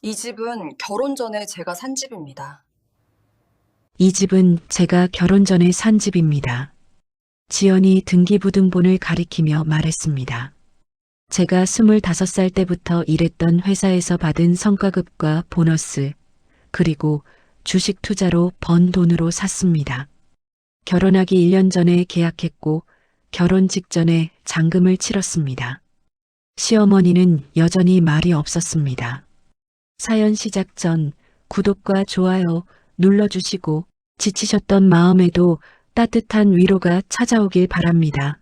이 집은 결혼 전에 제가 산 집입니다. 이 집은 제가 결혼 전에 산 집입니다. 지연이 등기부등본을 가리키며 말했습니다. 제가 25살 때부터 일했던 회사에서 받은 성과급과 보너스, 그리고 주식 투자로 번 돈으로 샀습니다. 결혼하기 1년 전에 계약했고 결혼 직전에 잔금을 치렀습니다. 시어머니는 여전히 말이 없었습니다. 사연 시작 전 구독과 좋아요 눌러주시고 지치셨던 마음에도 따뜻한 위로가 찾아오길 바랍니다.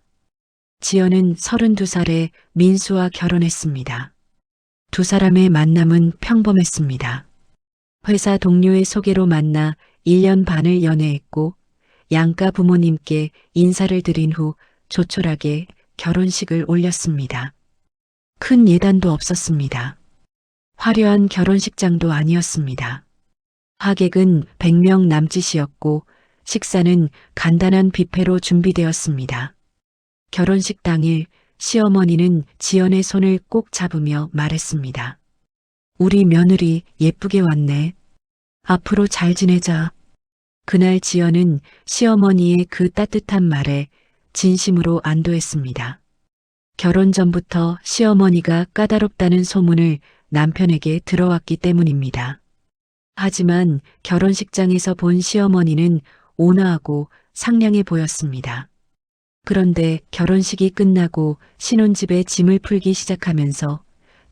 지연은 32살에 민수와 결혼했습니다. 두 사람의 만남은 평범했습니다. 회사 동료의 소개로 만나 1년 반을 연애했고 양가 부모님께 인사를 드린 후 조촐하게 결혼식을 올렸습니다. 큰 예단도 없었습니다. 화려한 결혼식장도 아니었습니다. 하객은 100명 남짓이었고 식사는 간단한 뷔페로 준비되었습니다. 결혼식 당일 시어머니는 지연의 손을 꼭 잡으며 말했습니다. 우리 며느리 예쁘게 왔네. 앞으로 잘 지내자. 그날 지연은 시어머니의 그 따뜻한 말에 진심으로 안도했습니다. 결혼 전부터 시어머니가 까다롭다는 소문을 남편에게 들어왔기 때문입니다. 하지만 결혼식장에서 본 시어머니는 온화하고 상냥해 보였습니다. 그런데 결혼식이 끝나고 신혼집에 짐을 풀기 시작하면서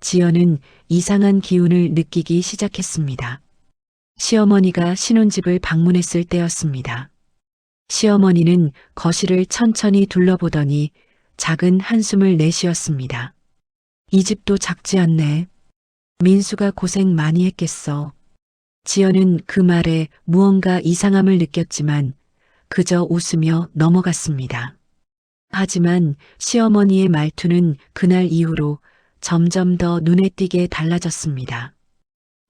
지연은 이상한 기운을 느끼기 시작했습니다. 시어머니가 신혼집을 방문했을 때였습니다. 시어머니는 거실을 천천히 둘러보더니 작은 한숨을 내쉬었습니다. 이 집도 작지 않네. 민수가 고생 많이 했겠어. 지연은 그 말에 무언가 이상함을 느꼈지만 그저 웃으며 넘어갔습니다. 하지만 시어머니의 말투는 그날 이후로 점점 더 눈에 띄게 달라졌습니다.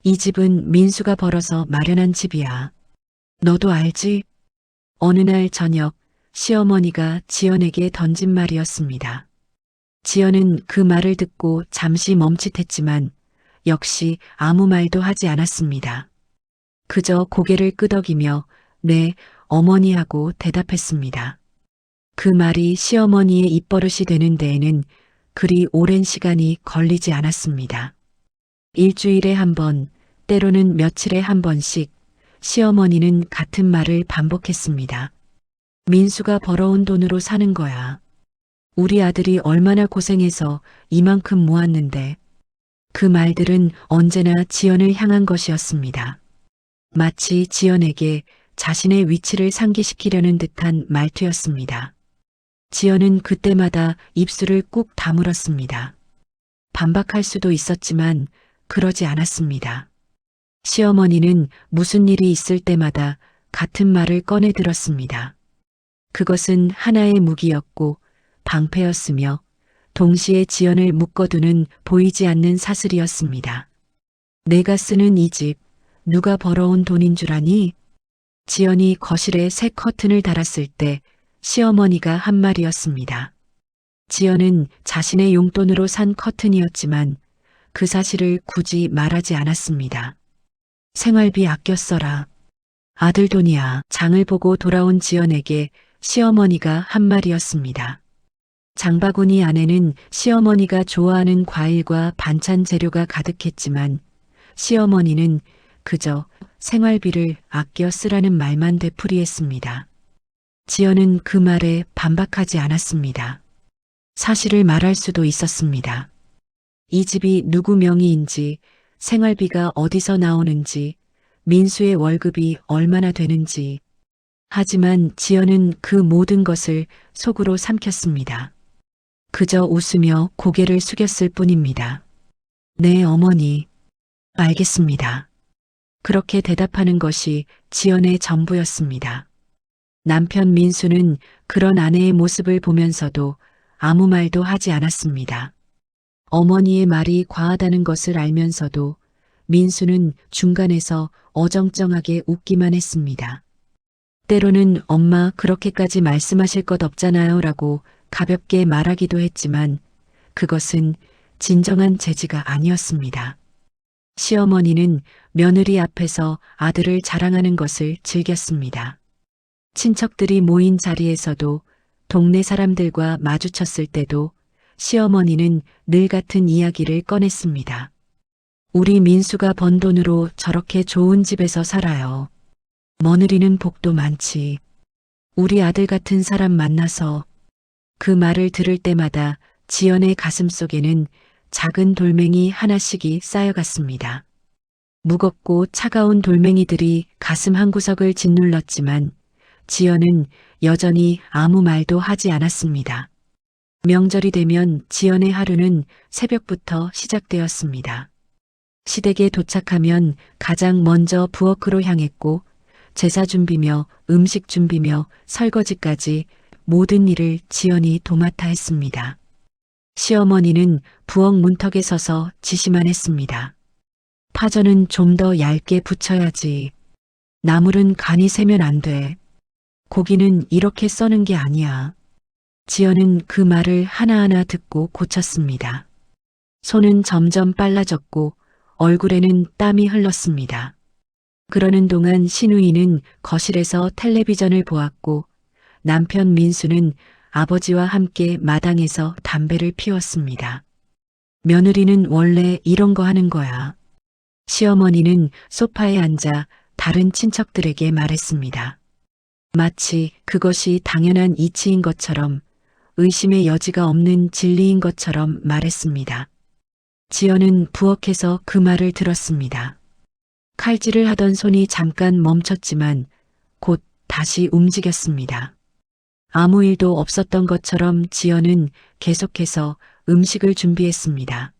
이 집은 민수가 벌어서 마련한 집이야. 너도 알지? 어느 날 저녁 시어머니가 지연에게 던진 말이었습니다. 지연은 그 말을 듣고 잠시 멈칫했지만 역시 아무 말도 하지 않았습니다. 그저 고개를 끄덕이며 네, 어머니 하고 대답했습니다. 그 말이 시어머니의 입버릇이 되는 데에는 그리 오랜 시간이 걸리지 않았습니다. 일주일에 한 번, 때로는 며칠에 한 번씩 시어머니는 같은 말을 반복했습니다. 민수가 벌어온 돈으로 사는 거야. 우리 아들이 얼마나 고생해서 이만큼 모았는데. 그 말들은 언제나 지연을 향한 것이었습니다. 마치 지연에게 자신의 위치를 상기시키려는 듯한 말투였습니다. 지연은 그때마다 입술을 꾹 다물었습니다. 반박할 수도 있었지만 그러지 않았습니다. 시어머니는 무슨 일이 있을 때마다 같은 말을 꺼내 들었습니다. 그것은 하나의 무기였고 방패였으며 동시에 지연을 묶어두는 보이지 않는 사슬이었습니다. 내가 쓰는 이 집, 누가 벌어온 돈인 줄 아니? 지연이 거실에 새 커튼을 달았을 때 시어머니가 한 말이었습니다. 지연은 자신의 용돈으로 산 커튼이었지만 그 사실을 굳이 말하지 않았습니다. 생활비 아껴 써라. 아들 돈이야. 장을 보고 돌아온 지연에게 시어머니가 한 말이었습니다. 장바구니 안에는 시어머니가 좋아하는 과일과 반찬 재료가 가득했지만 시어머니는 그저 생활비를 아껴 쓰라는 말만 되풀이했습니다. 지연은 그 말에 반박하지 않았습니다. 사실을 말할 수도 있었습니다. 이 집이 누구 명의인지, 생활비가 어디서 나오는지, 민수의 월급이 얼마나 되는지. 하지만 지연은 그 모든 것을 속으로 삼켰습니다. 그저 웃으며 고개를 숙였을 뿐입니다. 네, 어머니. 알겠습니다. 그렇게 대답하는 것이 지연의 전부였습니다. 남편 민수는 그런 아내의 모습을 보면서도 아무 말도 하지 않았습니다. 어머니의 말이 과하다는 것을 알면서도 민수는 중간에서 어정쩡하게 웃기만 했습니다. 때로는 엄마 그렇게까지 말씀하실 것 없잖아요 라고 가볍게 말하기도 했지만 그것은 진정한 재지가 아니었습니다. 시어머니는 며느리 앞에서 아들을 자랑하는 것을 즐겼습니다. 친척들이 모인 자리에서도 동네 사람들과 마주쳤을 때도 시어머니는 늘 같은 이야기를 꺼냈습니다. 우리 민수가 번 돈으로 저렇게 좋은 집에서 살아요. 며느리는 복도 많지. 우리 아들 같은 사람 만나서. 그 말을 들을 때마다 지연의 가슴 속에는 작은 돌멩이 하나씩이 쌓여갔습니다. 무겁고 차가운 돌멩이들이 가슴 한구석을 짓눌렀지만 지연은 여전히 아무 말도 하지 않았습니다. 명절이 되면 지연의 하루는 새벽부터 시작되었습니다. 시댁에 도착하면 가장 먼저 부엌으로 향했고 제사 준비며 음식 준비며 설거지까지 모든 일을 지연이 도맡아 했습니다. 시어머니는 부엌 문턱에 서서 지시만 했습니다. 파전은 좀 더 얇게 부쳐야지. 나물은 간이 세면 안 돼. 고기는 이렇게 써는 게 아니야. 지연은 그 말을 하나하나 듣고 고쳤습니다. 손은 점점 빨라졌고 얼굴에는 땀이 흘렀습니다. 그러는 동안 신우이는 거실에서 텔레비전을 보았고 남편 민수는 아버지와 함께 마당에서 담배를 피웠습니다. 며느리는 원래 이런 거 하는 거야. 시어머니는 소파에 앉아 다른 친척들에게 말했습니다. 마치 그것이 당연한 이치인 것처럼 의심의 여지가 없는 진리인 것처럼 말했습니다. 지연은 부엌에서 그 말을 들었습니다. 칼질을 하던 손이 잠깐 멈췄지만 곧 다시 움직였습니다. 아무 일도 없었던 것처럼 지연은 계속해서 음식을 준비했습니다.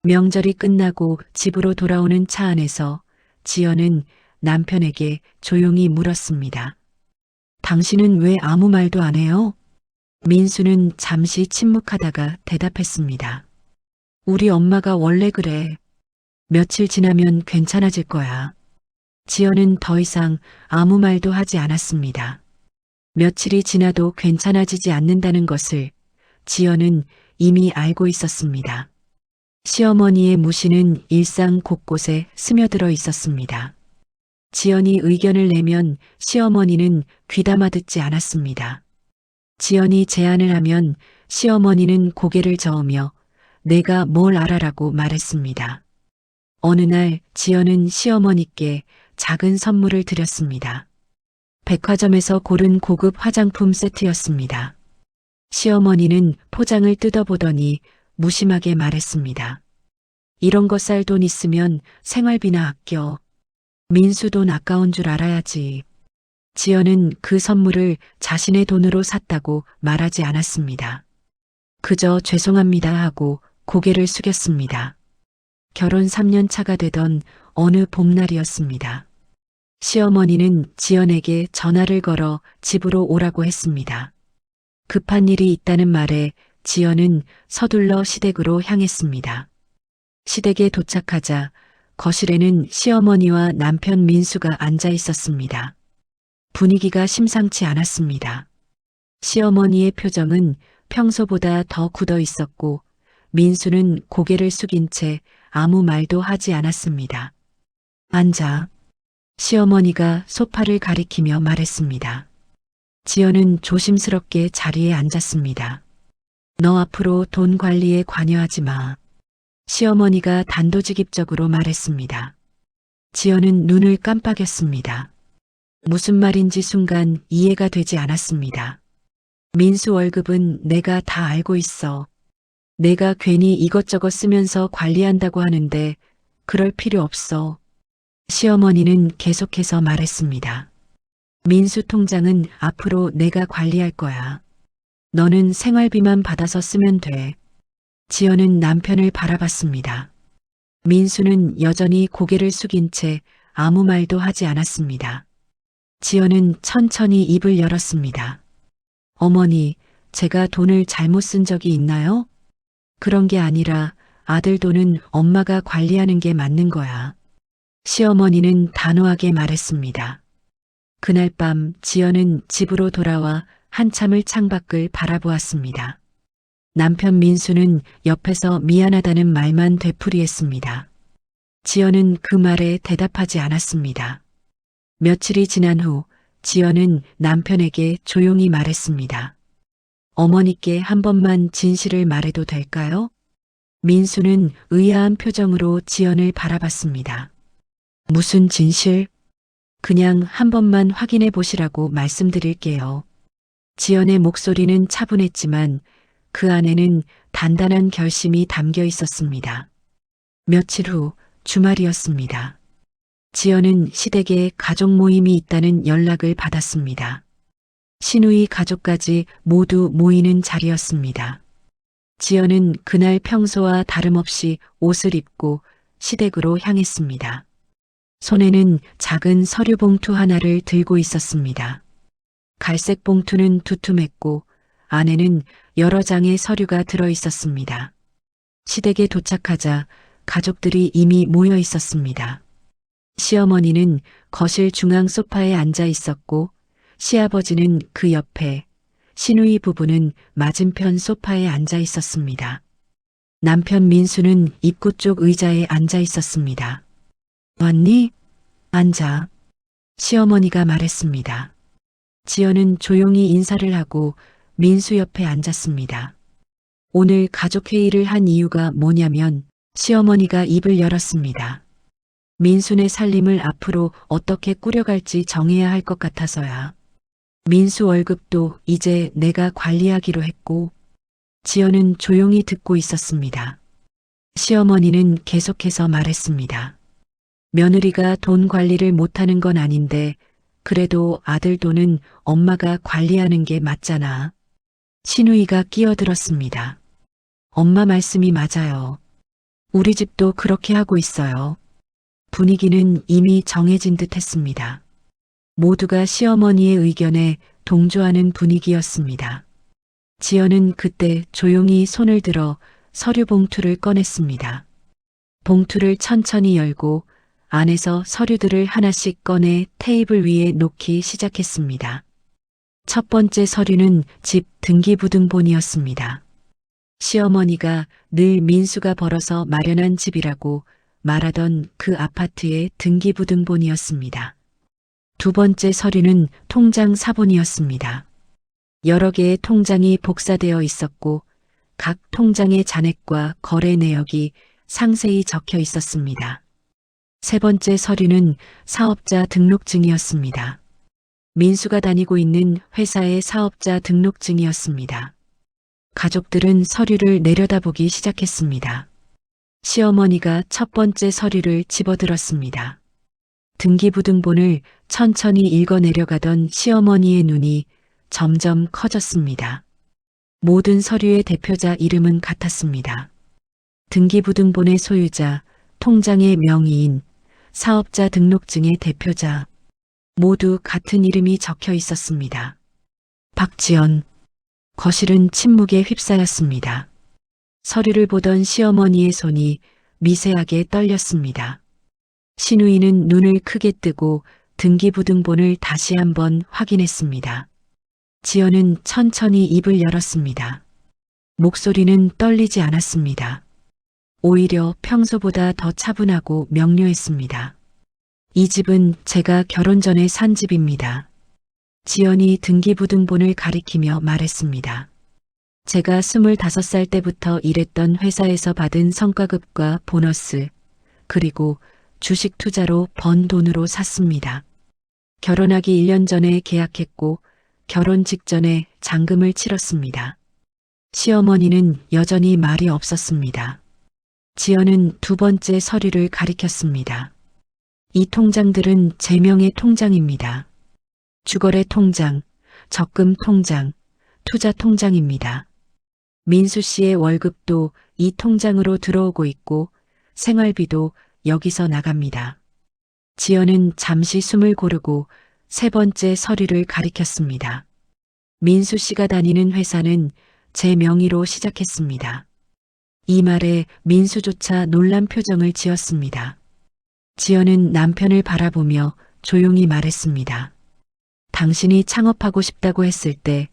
명절이 끝나고 집으로 돌아오는 차 안에서 지연은 남편에게 조용히 물었습니다. 당신은 왜 아무 말도 안 해요? 민수는 잠시 침묵하다가 대답했습니다. 우리 엄마가 원래 그래. 며칠 지나면 괜찮아질 거야. 지연은 더 이상 아무 말도 하지 않았습니다. 며칠이 지나도 괜찮아지지 않는다는 것을 지연은 이미 알고 있었습니다. 시어머니의 무시는 일상 곳곳에 스며들어 있었습니다. 지연이 의견을 내면 시어머니는 귀담아 듣지 않았습니다. 지연이 제안을 하면 시어머니는 고개를 저으며 내가 뭘 알아라고 말했습니다. 어느 날 지연은 시어머니께 작은 선물을 드렸습니다. 백화점에서 고른 고급 화장품 세트였습니다. 시어머니는 포장을 뜯어보더니 무심하게 말했습니다. 이런 거 쌀 돈 있으면 생활비나 아껴. 민수 돈 아까운 줄 알아야지. 지연은 그 선물을 자신의 돈으로 샀다고 말하지 않았습니다. 그저 죄송합니다 하고 고개를 숙였습니다. 결혼 3년 차가 되던 어느 봄날이었습니다. 시어머니는 지연에게 전화를 걸어 집으로 오라고 했습니다. 급한 일이 있다는 말에 지연은 서둘러 시댁으로 향했습니다. 시댁에 도착하자 거실에는 시어머니와 남편 민수가 앉아 있었습니다. 분위기가 심상치 않았습니다. 시어머니의 표정은 평소보다 더 굳어 있었고 민수는 고개를 숙인 채 아무 말도 하지 않았습니다. 앉아. 시어머니가 소파를 가리키며 말했습니다. 지연은 조심스럽게 자리에 앉았습니다. 너 앞으로 돈 관리에 관여하지 마. 시어머니가 단도직입적으로 말했습니다. 지연은 눈을 깜빡였습니다. 무슨 말인지 순간 이해가 되지 않았습니다. 민수 월급은 내가 다 알고 있어. 내가 괜히 이것저것 쓰면서 관리한다고 하는데 그럴 필요 없어. 시어머니는 계속해서 말했습니다. 민수 통장은 앞으로 내가 관리할 거야. 너는 생활비만 받아서 쓰면 돼. 지연은 남편을 바라봤습니다. 민수는 여전히 고개를 숙인 채 아무 말도 하지 않았습니다. 지연은 천천히 입을 열었습니다. 어머니, 제가 돈을 잘못 쓴 적이 있나요? 그런 게 아니라 아들 돈은 엄마가 관리하는 게 맞는 거야. 시어머니는 단호하게 말했습니다. 그날 밤 지연은 집으로 돌아와 한참을 창밖을 바라보았습니다. 남편 민수는 옆에서 미안하다는 말만 되풀이했습니다. 지연은 그 말에 대답하지 않았습니다. 며칠이 지난 후 지연은 남편에게 조용히 말했습니다. 어머니께 한 번만 진실을 말해도 될까요? 민수는 의아한 표정으로 지연을 바라봤습니다. 무슨 진실? 그냥 한 번만 확인해 보시라고 말씀드릴게요. 지연의 목소리는 차분했지만 그 안에는 단단한 결심이 담겨 있었습니다. 며칠 후 주말이었습니다. 지연은 시댁에 가족 모임이 있다는 연락을 받았습니다. 시누이 가족까지 모두 모이는 자리였습니다. 지연은 그날 평소와 다름없이 옷을 입고 시댁으로 향했습니다. 손에는 작은 서류 봉투 하나를 들고 있었습니다. 갈색 봉투는 두툼했고 안에는 여러 장의 서류가 들어 있었습니다. 시댁에 도착하자 가족들이 이미 모여 있었습니다. 시어머니는 거실 중앙 소파에 앉아 있었고 시아버지는 그 옆에, 시누이 부부는 맞은편 소파에 앉아 있었습니다. 남편 민수는 입구 쪽 의자에 앉아 있었습니다. 왔니? 앉아. 시어머니가 말했습니다. 지연은 조용히 인사를 하고 민수 옆에 앉았습니다. 오늘 가족회의를 한 이유가 뭐냐면 시어머니가 입을 열었습니다. 민수네 살림을 앞으로 어떻게 꾸려갈지 정해야 할 것 같아서야. 민수 월급도 이제 내가 관리하기로 했고, 지연은 조용히 듣고 있었습니다. 시어머니는 계속해서 말했습니다. 며느리가 돈 관리를 못하는 건 아닌데 그래도 아들 돈은 엄마가 관리하는 게 맞잖아. 시누이가 끼어들었습니다. 엄마 말씀이 맞아요. 우리 집도 그렇게 하고 있어요. 분위기는 이미 정해진 듯 했습니다. 모두가 시어머니의 의견에 동조하는 분위기였습니다. 지연은 그때 조용히 손을 들어 서류 봉투를 꺼냈습니다. 봉투를 천천히 열고 안에서 서류들을 하나씩 꺼내 테이블 위에 놓기 시작했습니다. 첫 번째 서류는 집 등기부등본이었습니다. 시어머니가 늘 민수가 벌어서 마련한 집이라고 말하던 그 아파트의 등기부등본이었습니다. 두 번째 서류는 통장 사본이었습니다. 여러 개의 통장이 복사되어 있었고 각 통장의 잔액과 거래 내역이 상세히 적혀 있었습니다. 세 번째 서류는 사업자 등록증이었습니다. 민수가 다니고 있는 회사의 사업자 등록증이었습니다. 가족들은 서류를 내려다보기 시작했습니다. 시어머니가 첫 번째 서류를 집어들었습니다. 등기부등본을 천천히 읽어 내려가던 시어머니의 눈이 점점 커졌습니다. 모든 서류의 대표자 이름은 같았습니다. 등기부등본의 소유자, 통장의 명의인, 사업자 등록증의 대표자, 모두 같은 이름이 적혀 있었습니다. 박지연. 거실은 침묵에 휩싸였습니다. 서류를 보던 시어머니의 손이 미세하게 떨렸습니다. 시누이는 눈을 크게 뜨고 등기부등본을 다시 한번 확인했습니다. 지연은 천천히 입을 열었습니다. 목소리는 떨리지 않았습니다. 오히려 평소보다 더 차분하고 명료했습니다. 이 집은 제가 결혼 전에 산 집입니다. 지연이 등기부등본을 가리키며 말했습니다. 제가 25살 때부터 일했던 회사에서 받은 성과급과 보너스, 그리고 주식 투자로 번 돈으로 샀습니다. 결혼하기 1년 전에 계약했고 결혼 직전에 잔금을 치렀습니다. 시어머니는 여전히 말이 없었습니다. 지연은 두 번째 서류를 가리켰습니다. 이 통장들은 제 명의 통장입니다. 주거래 통장, 적금 통장, 투자 통장입니다. 민수 씨의 월급도 이 통장으로 들어오고 있고 생활비도 여기서 나갑니다. 지연은 잠시 숨을 고르고 세 번째 서류를 가리켰습니다. 민수 씨가 다니는 회사는 제 명의로 시작했습니다. 이 말에 민수조차 놀란 표정을 지었습니다. 지연은 남편을 바라보며 조용히 말했습니다. 당신이 창업하고 싶다고 했을 때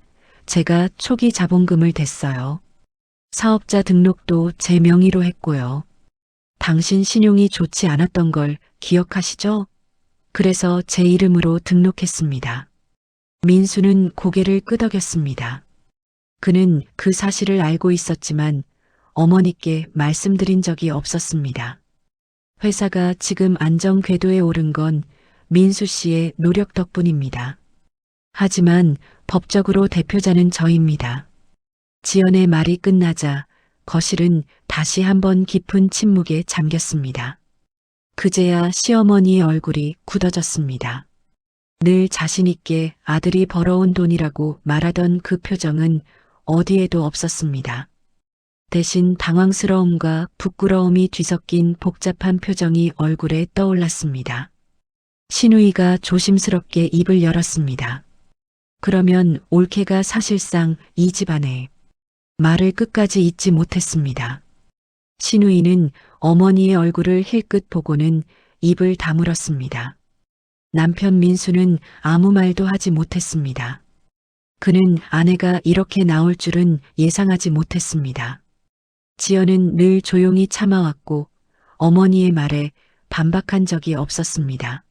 제가 초기 자본금을 댔어요. 사업자 등록도 제 명의로 했고요. 당신 신용이 좋지 않았던 걸 기억하시죠? 그래서 제 이름으로 등록했습니다. 민수는 고개를 끄덕였습니다. 그는 그 사실을 알고 있었지만 어머니께 말씀드린 적이 없었습니다. 회사가 지금 안정 궤도에 오른 건 민수 씨의 노력 덕분입니다. 하지만 법적으로 대표자는 저입니다. 지연의 말이 끝나자 거실은 다시 한번 깊은 침묵에 잠겼습니다. 그제야 시어머니의 얼굴이 굳어졌습니다. 늘 자신있게 아들이 벌어온 돈이라고 말하던 그 표정은 어디에도 없었습니다. 대신 당황스러움과 부끄러움이 뒤섞인 복잡한 표정이 얼굴에 떠올랐습니다. 신우이가 조심스럽게 입을 열었습니다. 그러면 올케가 사실상 이 집안에 말을 끝까지 잇지 못했습니다. 신우이는 어머니의 얼굴을 힐끗 보고는 입을 다물었습니다. 남편 민수는 아무 말도 하지 못했습니다. 그는 아내가 이렇게 나올 줄은 예상하지 못했습니다. 지연은 늘 조용히 참아왔고 어머니의 말에 반박한 적이 없었습니다.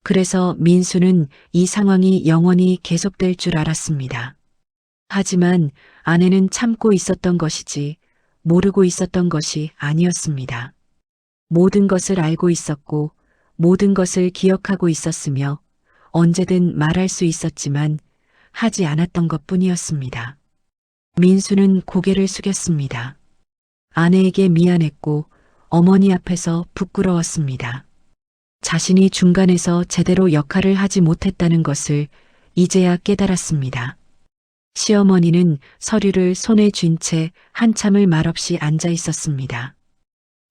그래서 민수는 이 상황이 영원히 계속될 줄 알았습니다. 하지만 아내는 참고 있었던 것이지 모르고 있었던 것이 아니었습니다. 모든 것을 알고 있었고 모든 것을 기억하고 있었으며 언제든 말할 수 있었지만 하지 않았던 것뿐이었습니다. 민수는 고개를 숙였습니다. 아내에게 미안했고 어머니 앞에서 부끄러웠습니다. 자신이 중간에서 제대로 역할을 하지 못했다는 것을 이제야 깨달았습니다. 시어머니는 서류를 손에 쥔 채 한참을 말없이 앉아 있었습니다.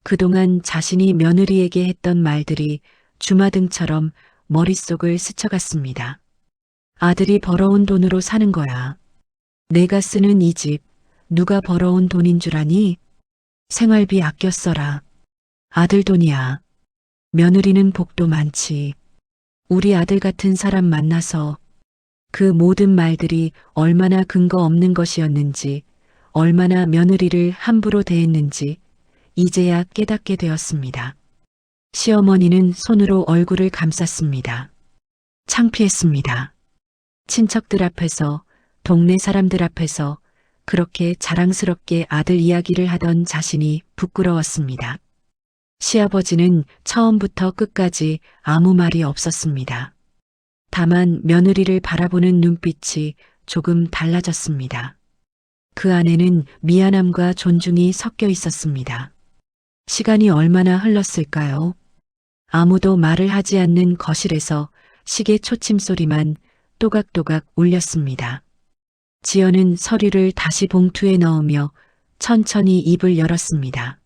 그동안 자신이 며느리에게 했던 말들이 주마등처럼 머릿속을 스쳐갔습니다. 아들이 벌어온 돈으로 사는 거야. 내가 쓰는 이 집 누가 벌어온 돈인 줄 아니? 생활비 아껴 써라. 아들 돈이야. 며느리는 복도 많지. 우리 아들 같은 사람 만나서 그 모든 말들이 얼마나 근거 없는 것이었는지, 얼마나 며느리를 함부로 대했는지 이제야 깨닫게 되었습니다. 시어머니는 손으로 얼굴을 감쌌습니다. 창피했습니다. 친척들 앞에서, 동네 사람들 앞에서 그렇게 자랑스럽게 아들 이야기를 하던 자신이 부끄러웠습니다. 시아버지는 처음부터 끝까지 아무 말이 없었습니다. 다만 며느리를 바라보는 눈빛이 조금 달라졌습니다. 그 안에는 미안함과 존중이 섞여 있었습니다. 시간이 얼마나 흘렀을까요? 아무도 말을 하지 않는 거실에서 시계 초침 소리만 또각또각 울렸습니다. 지연은 서류를 다시 봉투에 넣으며 천천히 입을 열었습니다.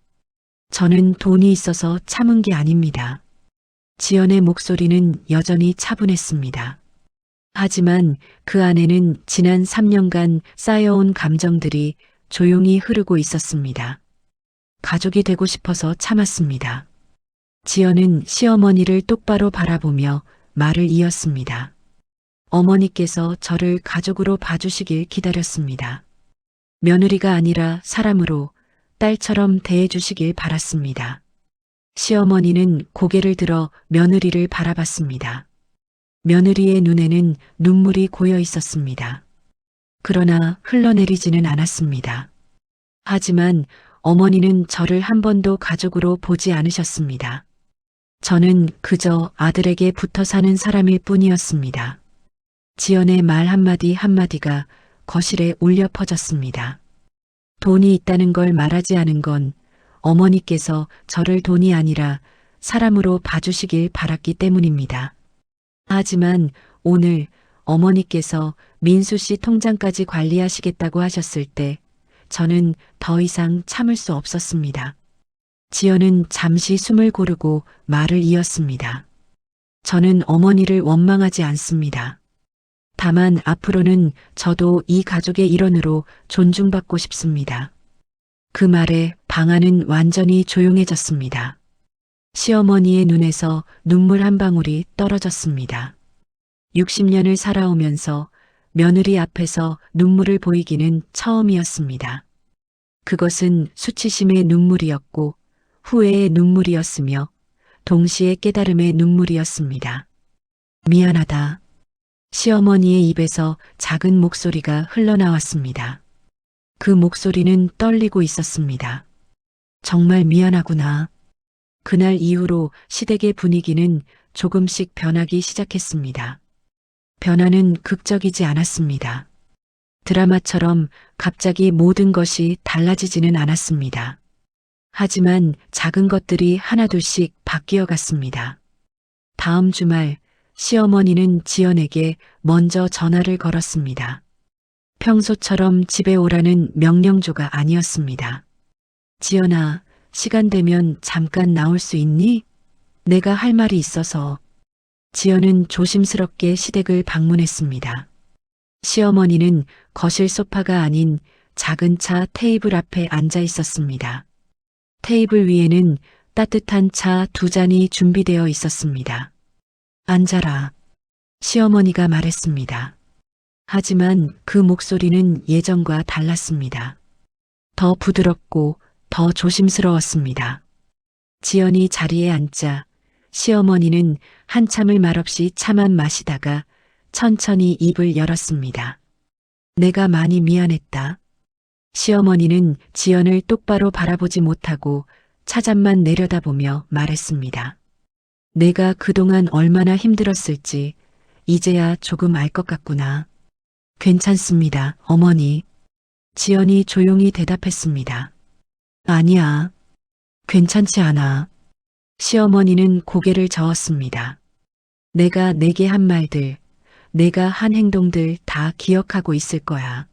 저는 돈이 있어서 참은 게 아닙니다. 지연의 목소리는 여전히 차분했습니다. 하지만 그 안에는 지난 3년간 쌓여온 감정들이 조용히 흐르고 있었습니다. 가족이 되고 싶어서 참았습니다. 지연은 시어머니를 똑바로 바라보며 말을 이었습니다. 어머니께서 저를 가족으로 봐주시길 기다렸습니다. 며느리가 아니라 사람으로 딸처럼 대해주시길 바랐습니다. 시어머니는 고개를 들어 며느리를 바라봤습니다. 며느리의 눈에는 눈물이 고여 있었습니다. 그러나 흘러내리지는 않았습니다. 하지만 어머니는 저를 한 번도 가족으로 보지 않으셨습니다. 저는 그저 아들에게 붙어 사는 사람일 뿐이었습니다. 지연의 말 한마디 한마디가 거실에 울려 퍼졌습니다. 돈이 있다는 걸 말하지 않은 건 어머니께서 저를 돈이 아니라 사람으로 봐주시길 바랐기 때문입니다. 하지만 오늘 어머니께서 민수 씨 통장까지 관리하시겠다고 하셨을 때 저는 더 이상 참을 수 없었습니다. 지연은 잠시 숨을 고르고 말을 이었습니다. 저는 어머니를 원망하지 않습니다. 다만 앞으로는 저도 이 가족의 일원으로 존중받고 싶습니다. 그 말에 방 안은 완전히 조용해졌습니다. 시어머니의 눈에서 눈물 한 방울이 떨어졌습니다. 60년을 살아오면서 며느리 앞에서 눈물을 보이기는 처음이었습니다. 그것은 수치심의 눈물이었고 후회의 눈물이었으며 동시에 깨달음의 눈물이었습니다. 미안하다. 시어머니의 입에서 작은 목소리가 흘러나왔습니다. 그 목소리는 떨리고 있었습니다. 정말 미안하구나. 그날 이후로 시댁의 분위기는 조금씩 변하기 시작했습니다. 변화는 극적이지 않았습니다. 드라마처럼 갑자기 모든 것이 달라지지는 않았습니다. 하지만 작은 것들이 하나둘씩 바뀌어 갔습니다. 다음 주말 시어머니는 지연에게 먼저 전화를 걸었습니다. 평소처럼 집에 오라는 명령조가 아니었습니다. 지연아, 시간 되면 잠깐 나올 수 있니? 내가 할 말이 있어서. 지연은 조심스럽게 시댁을 방문했습니다. 시어머니는 거실 소파가 아닌 작은 차 테이블 앞에 앉아 있었습니다. 테이블 위에는 따뜻한 차 2잔이 준비되어 있었습니다. 앉아라. 시어머니가 말했습니다. 하지만 그 목소리는 예전과 달랐습니다. 더 부드럽고 더 조심스러웠습니다. 지연이 자리에 앉자 시어머니는 한참을 말없이 차만 마시다가 천천히 입을 열었습니다. 내가 많이 미안했다. 시어머니는 지연을 똑바로 바라보지 못하고 차잔만 내려다보며 말했습니다. 내가 그동안 얼마나 힘들었을지 이제야 조금 알 것 같구나. 괜찮습니다, 어머니. 지연이 조용히 대답했습니다. 아니야. 괜찮지 않아. 시어머니는 고개를 저었습니다. 내가 내게 한 말들, 내가 한 행동들 다 기억하고 있을 거야.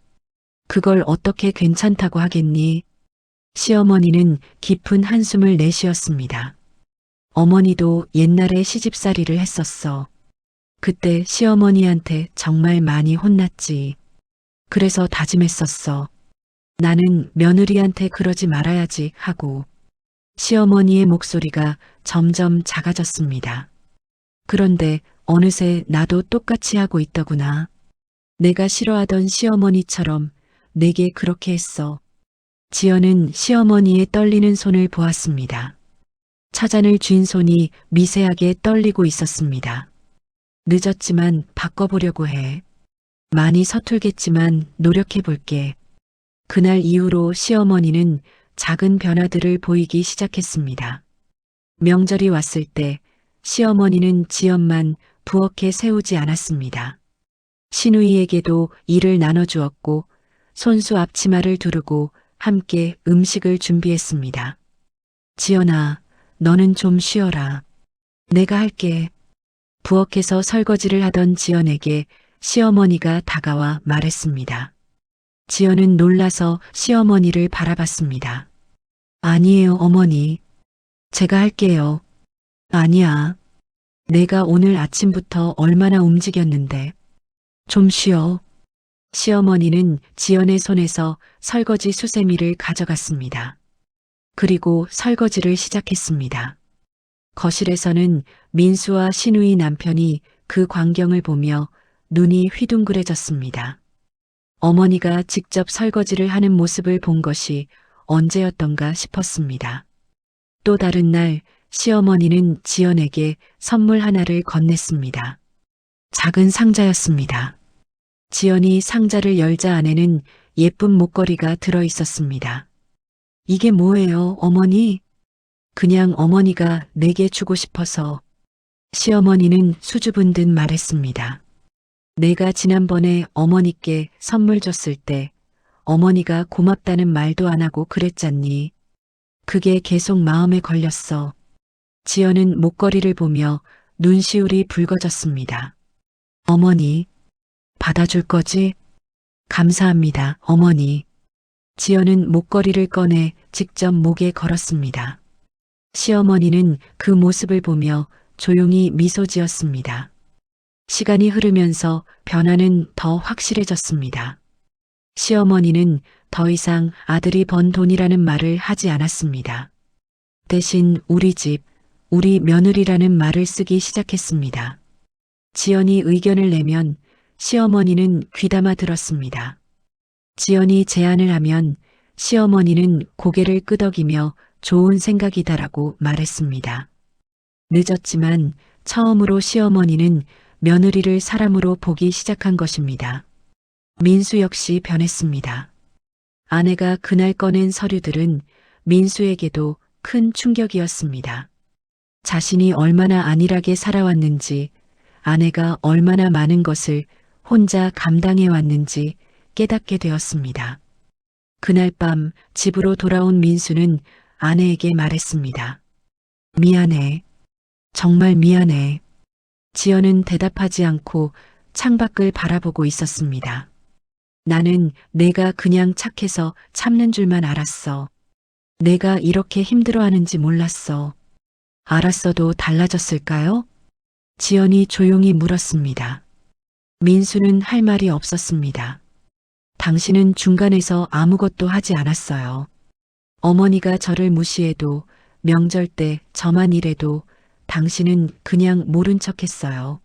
그걸 어떻게 괜찮다고 하겠니? 시어머니는 깊은 한숨을 내쉬었습니다. 어머니도 옛날에 시집살이를 했었어. 그때 시어머니한테 정말 많이 혼났지. 그래서 다짐했었어. 나는 며느리한테 그러지 말아야지 하고. 시어머니의 목소리가 점점 작아졌습니다. 그런데 어느새 나도 똑같이 하고 있더구나. 내가 싫어하던 시어머니처럼 내게 그렇게 했어. 지연은 시어머니의 떨리는 손을 보았습니다. 차잔을 쥔 손이 미세하게 떨리고 있었습니다. 늦었지만 바꿔보려고 해. 많이 서툴겠지만 노력해볼게. 그날 이후로 시어머니는 작은 변화들을 보이기 시작했습니다. 명절이 왔을 때 시어머니는 지연만 부엌에 세우지 않았습니다. 시누이에게도 일을 나눠주었고 손수 앞치마를 두르고 함께 음식을 준비했습니다. 지연아, 너는 좀 쉬어라. 내가 할게. 부엌에서 설거지를 하던 지연에게 시어머니가 다가와 말했습니다. 지연은 놀라서 시어머니를 바라봤습니다. 아니에요, 어머니. 제가 할게요. 아니야. 내가 오늘 아침부터 얼마나 움직였는데. 좀 쉬어. 시어머니는 지연의 손에서 설거지 수세미를 가져갔습니다. 그리고 설거지를 시작했습니다. 거실에서는 민수와 시누이 남편이 그 광경을 보며 눈이 휘둥그레졌습니다. 어머니가 직접 설거지를 하는 모습을 본 것이 언제였던가 싶었습니다. 또 다른 날 시어머니는 지연에게 선물 하나를 건넸습니다. 작은 상자였습니다. 지연이 상자를 열자 안에는 예쁜 목걸이가 들어 있었습니다. 이게 뭐예요, 어머니? 그냥 어머니가 내게 주고 싶어서. 시어머니는 수줍은 듯 말했습니다. 내가 지난번에 어머니께 선물 줬을 때 어머니가 고맙다는 말도 안 하고 그랬잖니. 그게 계속 마음에 걸렸어. 지연은 목걸이를 보며 눈시울이 붉어졌습니다. 어머니, 받아줄 거지? 감사합니다, 어머니. 지연은 목걸이를 꺼내 직접 목에 걸었습니다. 시어머니는 그 모습을 보며 조용히 미소 지었습니다. 시간이 흐르면서 변화는 더 확실해졌습니다. 시어머니는 더 이상 아들이 번 돈이라는 말을 하지 않았습니다. 대신 우리 집, 우리 며느리라는 말을 쓰기 시작했습니다. 지연이 의견을 내면 시어머니는 귀담아 들었습니다. 지연이 제안을 하면 시어머니는 고개를 끄덕이며 좋은 생각이다라고 말했습니다. 늦었지만 처음으로 시어머니는 며느리를 사람으로 보기 시작한 것입니다. 민수 역시 변했습니다. 아내가 그날 꺼낸 서류들은 민수에게도 큰 충격이었습니다. 자신이 얼마나 안일하게 살아왔는지, 아내가 얼마나 많은 것을 혼자 감당해 왔는지 깨닫게 되었습니다. 그날 밤 집으로 돌아온 민수는 아내에게 말했습니다. 미안해. 정말 미안해. 지연은 대답하지 않고 창밖을 바라보고 있었습니다. 나는 내가 그냥 착해서 참는 줄만 알았어. 내가 이렇게 힘들어하는지 몰랐어. 알았어도 달라졌을까요? 지연이 조용히 물었습니다. 민수는 할 말이 없었습니다. 당신은 중간에서 아무것도 하지 않았어요. 어머니가 저를 무시해도 명절 때 저만 이래도 당신은 그냥 모른 척 했어요.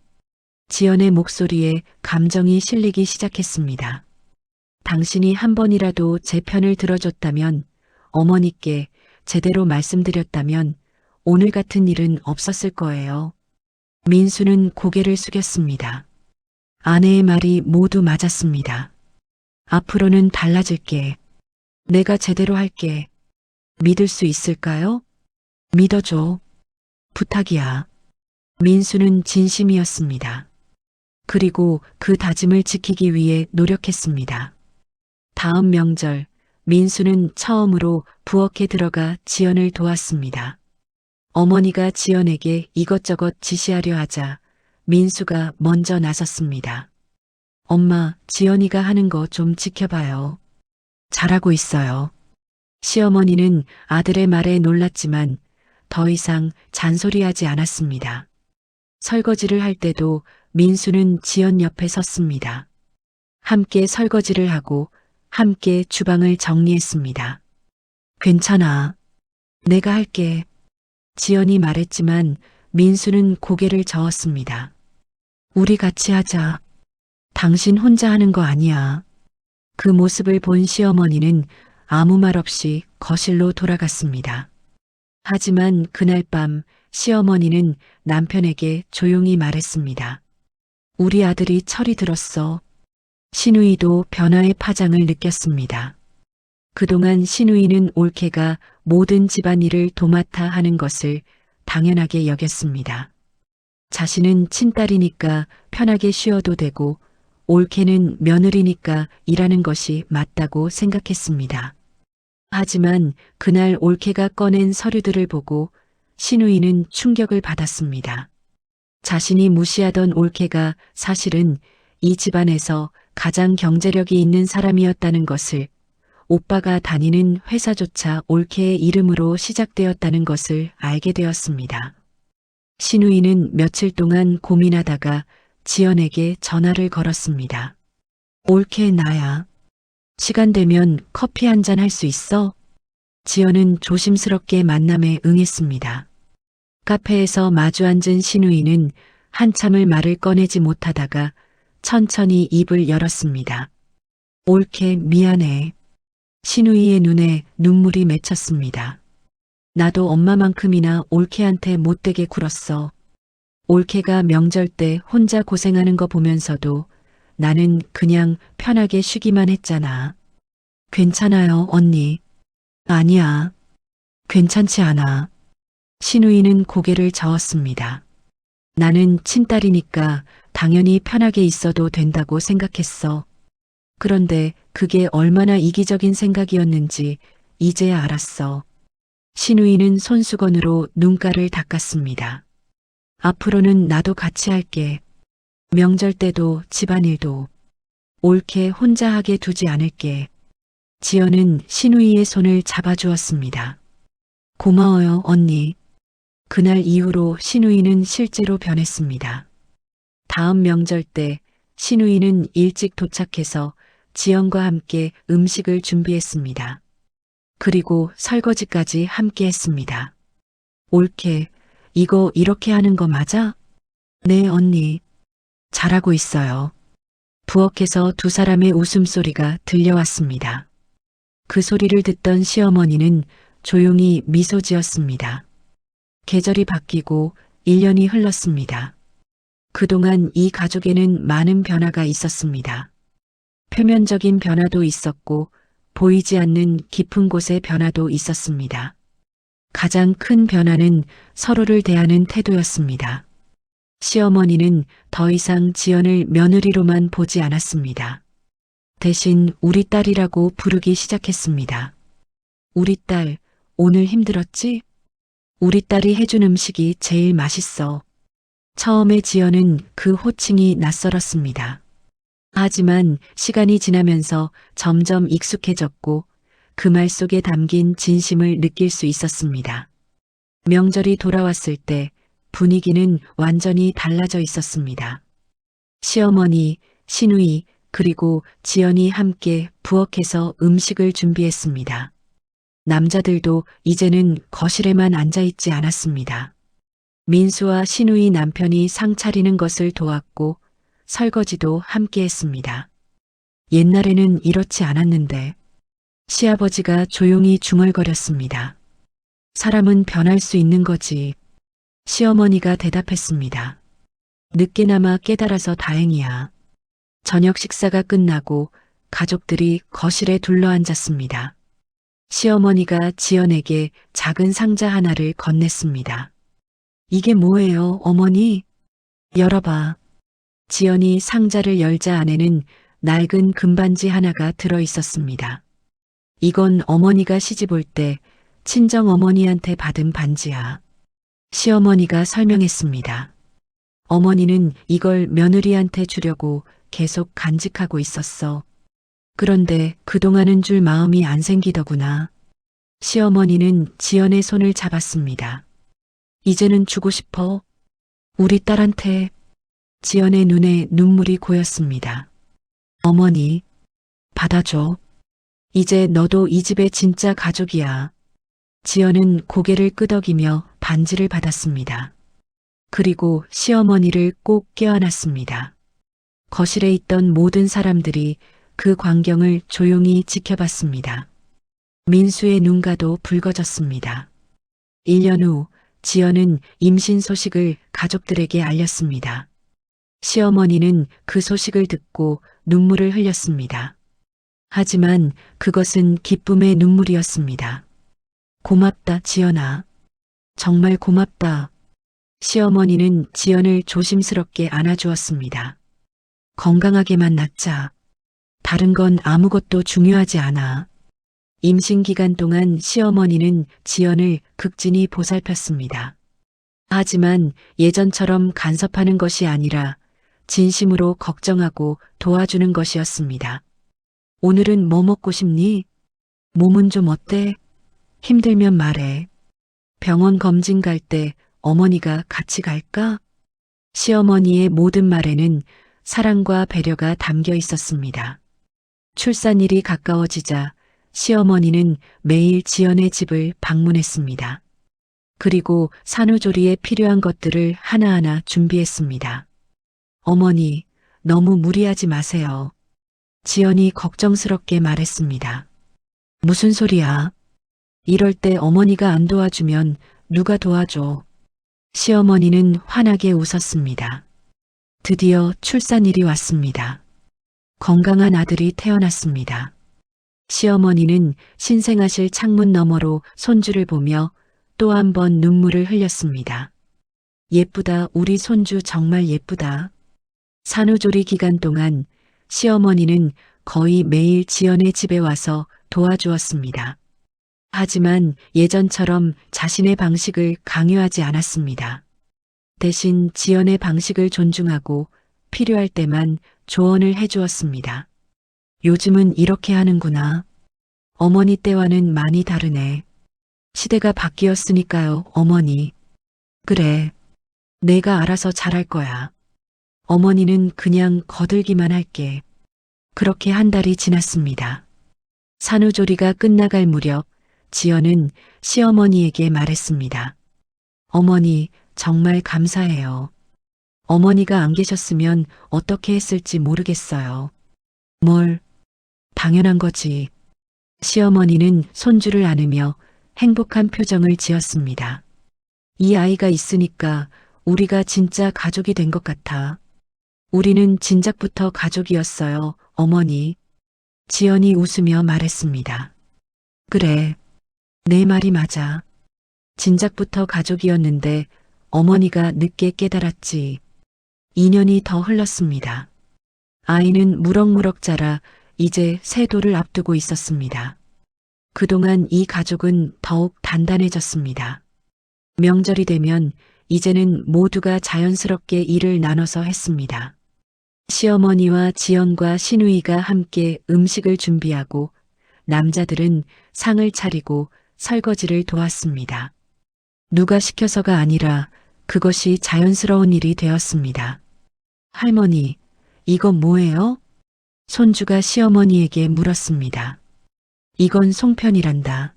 지연의 목소리에 감정이 실리기 시작했습니다. 당신이 한 번이라도 제 편을 들어줬다면, 어머니께 제대로 말씀드렸다면 오늘 같은 일은 없었을 거예요. 민수는 고개를 숙였습니다. 아내의 말이 모두 맞았습니다. 앞으로는 달라질게. 내가 제대로 할게. 믿을 수 있을까요? 믿어줘. 부탁이야. 민수는 진심이었습니다. 그리고 그 다짐을 지키기 위해 노력했습니다. 다음 명절, 민수는 처음으로 부엌에 들어가 지연을 도왔습니다. 어머니가 지연에게 이것저것 지시하려 하자 민수가 먼저 나섰습니다. 엄마, 지연이가 하는 거 좀 지켜봐요. 잘하고 있어요. 시어머니는 아들의 말에 놀랐지만 더 이상 잔소리하지 않았습니다. 설거지를 할 때도 민수는 지연 옆에 섰습니다. 함께 설거지를 하고 함께 주방을 정리했습니다. 괜찮아. 내가 할게. 지연이 말했지만 민수는 고개를 저었습니다. 우리 같이 하자. 당신 혼자 하는 거 아니야. 그 모습을 본 시어머니는 아무 말 없이 거실로 돌아갔습니다. 하지만 그날 밤 시어머니는 남편에게 조용히 말했습니다. 우리 아들이 철이 들었어. 신우이도 변화의 파장을 느꼈습니다. 그동안 신우이는 올케가 모든 집안일을 도맡아 하는 것을 당연하게 여겼습니다. 자신은 친딸이니까 편하게 쉬어도 되고 올케는 며느리니까 일하는 것이 맞다고 생각했습니다. 하지만 그날 올케가 꺼낸 서류들을 보고 신우이는 충격을 받았습니다. 자신이 무시하던 올케가 사실은 이 집안에서 가장 경제력이 있는 사람이었다는 것을, 오빠가 다니는 회사조차 올케의 이름으로 시작되었다는 것을 알게 되었습니다. 신우이는 며칠 동안 고민하다가 지연에게 전화를 걸었습니다. 올케 나야. 시간 되면 커피 한잔 할 수 있어? 지연은 조심스럽게 만남에 응했습니다. 카페에서 마주 앉은 신우이는 한참을 말을 꺼내지 못하다가 천천히 입을 열었습니다. 올케 미안해. 신우이의 눈에 눈물이 맺혔습니다. 나도 엄마만큼이나 올케한테 못되게 굴었어. 올케가 명절 때 혼자 고생하는 거 보면서도 나는 그냥 편하게 쉬기만 했잖아. 괜찮아요, 언니. 아니야. 괜찮지 않아. 신우이는 고개를 저었습니다. 나는 친딸이니까 당연히 편하게 있어도 된다고 생각했어. 그런데 그게 얼마나 이기적인 생각이었는지 이제야 알았어. 신우이는 손수건으로 눈가를 닦았습니다. 앞으로는 나도 같이 할게. 명절 때도 집안일도. 올케 혼자 하게 두지 않을게. 지연은 신우이의 손을 잡아주었습니다. 고마워요, 언니. 그날 이후로 신우이는 실제로 변했습니다. 다음 명절 때 신우이는 일찍 도착해서 지연과 함께 음식을 준비했습니다. 그리고 설거지까지 함께 했습니다. 올케, 이거 이렇게 하는 거 맞아? 네, 언니. 잘하고 있어요. 부엌에서 두 사람의 웃음소리가 들려왔습니다. 그 소리를 듣던 시어머니는 조용히 미소 지었습니다. 계절이 바뀌고 1년이 흘렀습니다. 그동안 이 가족에는 많은 변화가 있었습니다. 표면적인 변화도 있었고 보이지 않는 깊은 곳의 변화도 있었습니다. 가장 큰 변화는 서로를 대하는 태도였습니다. 시어머니는 더 이상 지연을 며느리로만 보지 않았습니다. 대신 우리 딸이라고 부르기 시작했습니다. 우리 딸, 오늘 힘들었지? 우리 딸이 해준 음식이 제일 맛있어. 처음에 지연은 그 호칭이 낯설었습니다. 하지만 시간이 지나면서 점점 익숙해졌고 그 말 속에 담긴 진심을 느낄 수 있었습니다. 명절이 돌아왔을 때 분위기는 완전히 달라져 있었습니다. 시어머니, 시누이, 그리고 지연이 함께 부엌에서 음식을 준비했습니다. 남자들도 이제는 거실에만 앉아 있지 않았습니다. 민수와 시누이 남편이 상 차리는 것을 도왔고 설거지도 함께 했습니다. 옛날에는 이렇지 않았는데 시아버지가 조용히 중얼거렸습니다. 사람은 변할 수 있는 거지. 시어머니가 대답했습니다. 늦게나마 깨달아서 다행이야. 저녁 식사가 끝나고 가족들이 거실에 둘러앉았습니다. 시어머니가 지연에게 작은 상자 하나를 건넸습니다. 이게 뭐예요, 어머니? 열어봐. 지연이 상자를 열자 안에는 낡은 금반지 하나가 들어 있었습니다. 이건 어머니가 시집 올 때 친정 어머니한테 받은 반지야. 시어머니가 설명했습니다. 어머니는 이걸 며느리한테 주려고 계속 간직하고 있었어. 그런데 그동안은 줄 마음이 안 생기더구나. 시어머니는 지연의 손을 잡았습니다. 이제는 주고 싶어. 우리 딸한테. 지연의 눈에 눈물이 고였습니다. 어머니, 받아줘. 이제 너도 이 집의 진짜 가족이야. 지연은 고개를 끄덕이며 반지를 받았습니다. 그리고 시어머니를 꼭 껴안았습니다. 거실에 있던 모든 사람들이 그 광경을 조용히 지켜봤습니다. 민수의 눈가도 붉어졌습니다. 1년 후 지연은 임신 소식을 가족들에게 알렸습니다. 시어머니는 그 소식을 듣고 눈물을 흘렸습니다. 하지만 그것은 기쁨의 눈물이었습니다. 고맙다, 지연아. 정말 고맙다. 시어머니는 지연을 조심스럽게 안아주었습니다. 건강하게만 낳자. 다른 건 아무것도 중요하지 않아. 임신 기간 동안 시어머니는 지연을 극진히 보살폈습니다. 하지만 예전처럼 간섭하는 것이 아니라 진심으로 걱정하고 도와주는 것이었습니다. 오늘은 뭐 먹고 싶니? 몸은 좀 어때? 힘들면 말해. 병원 검진 갈 때 어머니가 같이 갈까? 시어머니의 모든 말에는 사랑과 배려가 담겨 있었습니다. 출산일이 가까워지자 시어머니는 매일 지연의 집을 방문했습니다. 그리고 산후조리에 필요한 것들을 하나하나 준비했습니다. 어머니, 너무 무리하지 마세요. 지연이 걱정스럽게 말했습니다. 무슨 소리야? 이럴 때 어머니가 안 도와주면 누가 도와줘? 시어머니는 환하게 웃었습니다. 드디어 출산일이 왔습니다. 건강한 아들이 태어났습니다. 시어머니는 신생아실 창문 너머로 손주를 보며 또 한 번 눈물을 흘렸습니다. 예쁘다, 우리 손주 정말 예쁘다. 산후조리 기간 동안 시어머니는 거의 매일 지연의 집에 와서 도와주었습니다. 하지만 예전처럼 자신의 방식을 강요하지 않았습니다. 대신 지연의 방식을 존중하고 필요할 때만 조언을 해주었습니다. 요즘은 이렇게 하는구나. 어머니 때와는 많이 다르네. 시대가 바뀌었으니까요, 어머니. 그래. 내가 알아서 잘할 거야. 어머니는 그냥 거들기만 할게. 그렇게 한 달이 지났습니다. 산후조리가 끝나갈 무렵 지연은 시어머니에게 말했습니다. 어머니, 정말 감사해요. 어머니가 안 계셨으면 어떻게 했을지 모르겠어요. 뭘? 당연한 거지. 시어머니는 손주를 안으며 행복한 표정을 지었습니다. 이 아이가 있으니까 우리가 진짜 가족이 된 것 같아. 우리는 진작부터 가족이었어요, 어머니. 지연이 웃으며 말했습니다. 그래, 내 말이 맞아. 진작부터 가족이었는데 어머니가 늦게 깨달았지. 2년이 더 흘렀습니다. 아이는 무럭무럭 자라 이제 새 돌을 앞두고 있었습니다. 그동안 이 가족은 더욱 단단해졌습니다. 명절이 되면 이제는 모두가 자연스럽게 일을 나눠서 했습니다. 시어머니와 지연과 시누이가 함께 음식을 준비하고 남자들은 상을 차리고 설거지를 도왔습니다. 누가 시켜서가 아니라 그것이 자연스러운 일이 되었습니다. 할머니, 이건 뭐예요? 손주가 시어머니에게 물었습니다. 이건 송편이란다.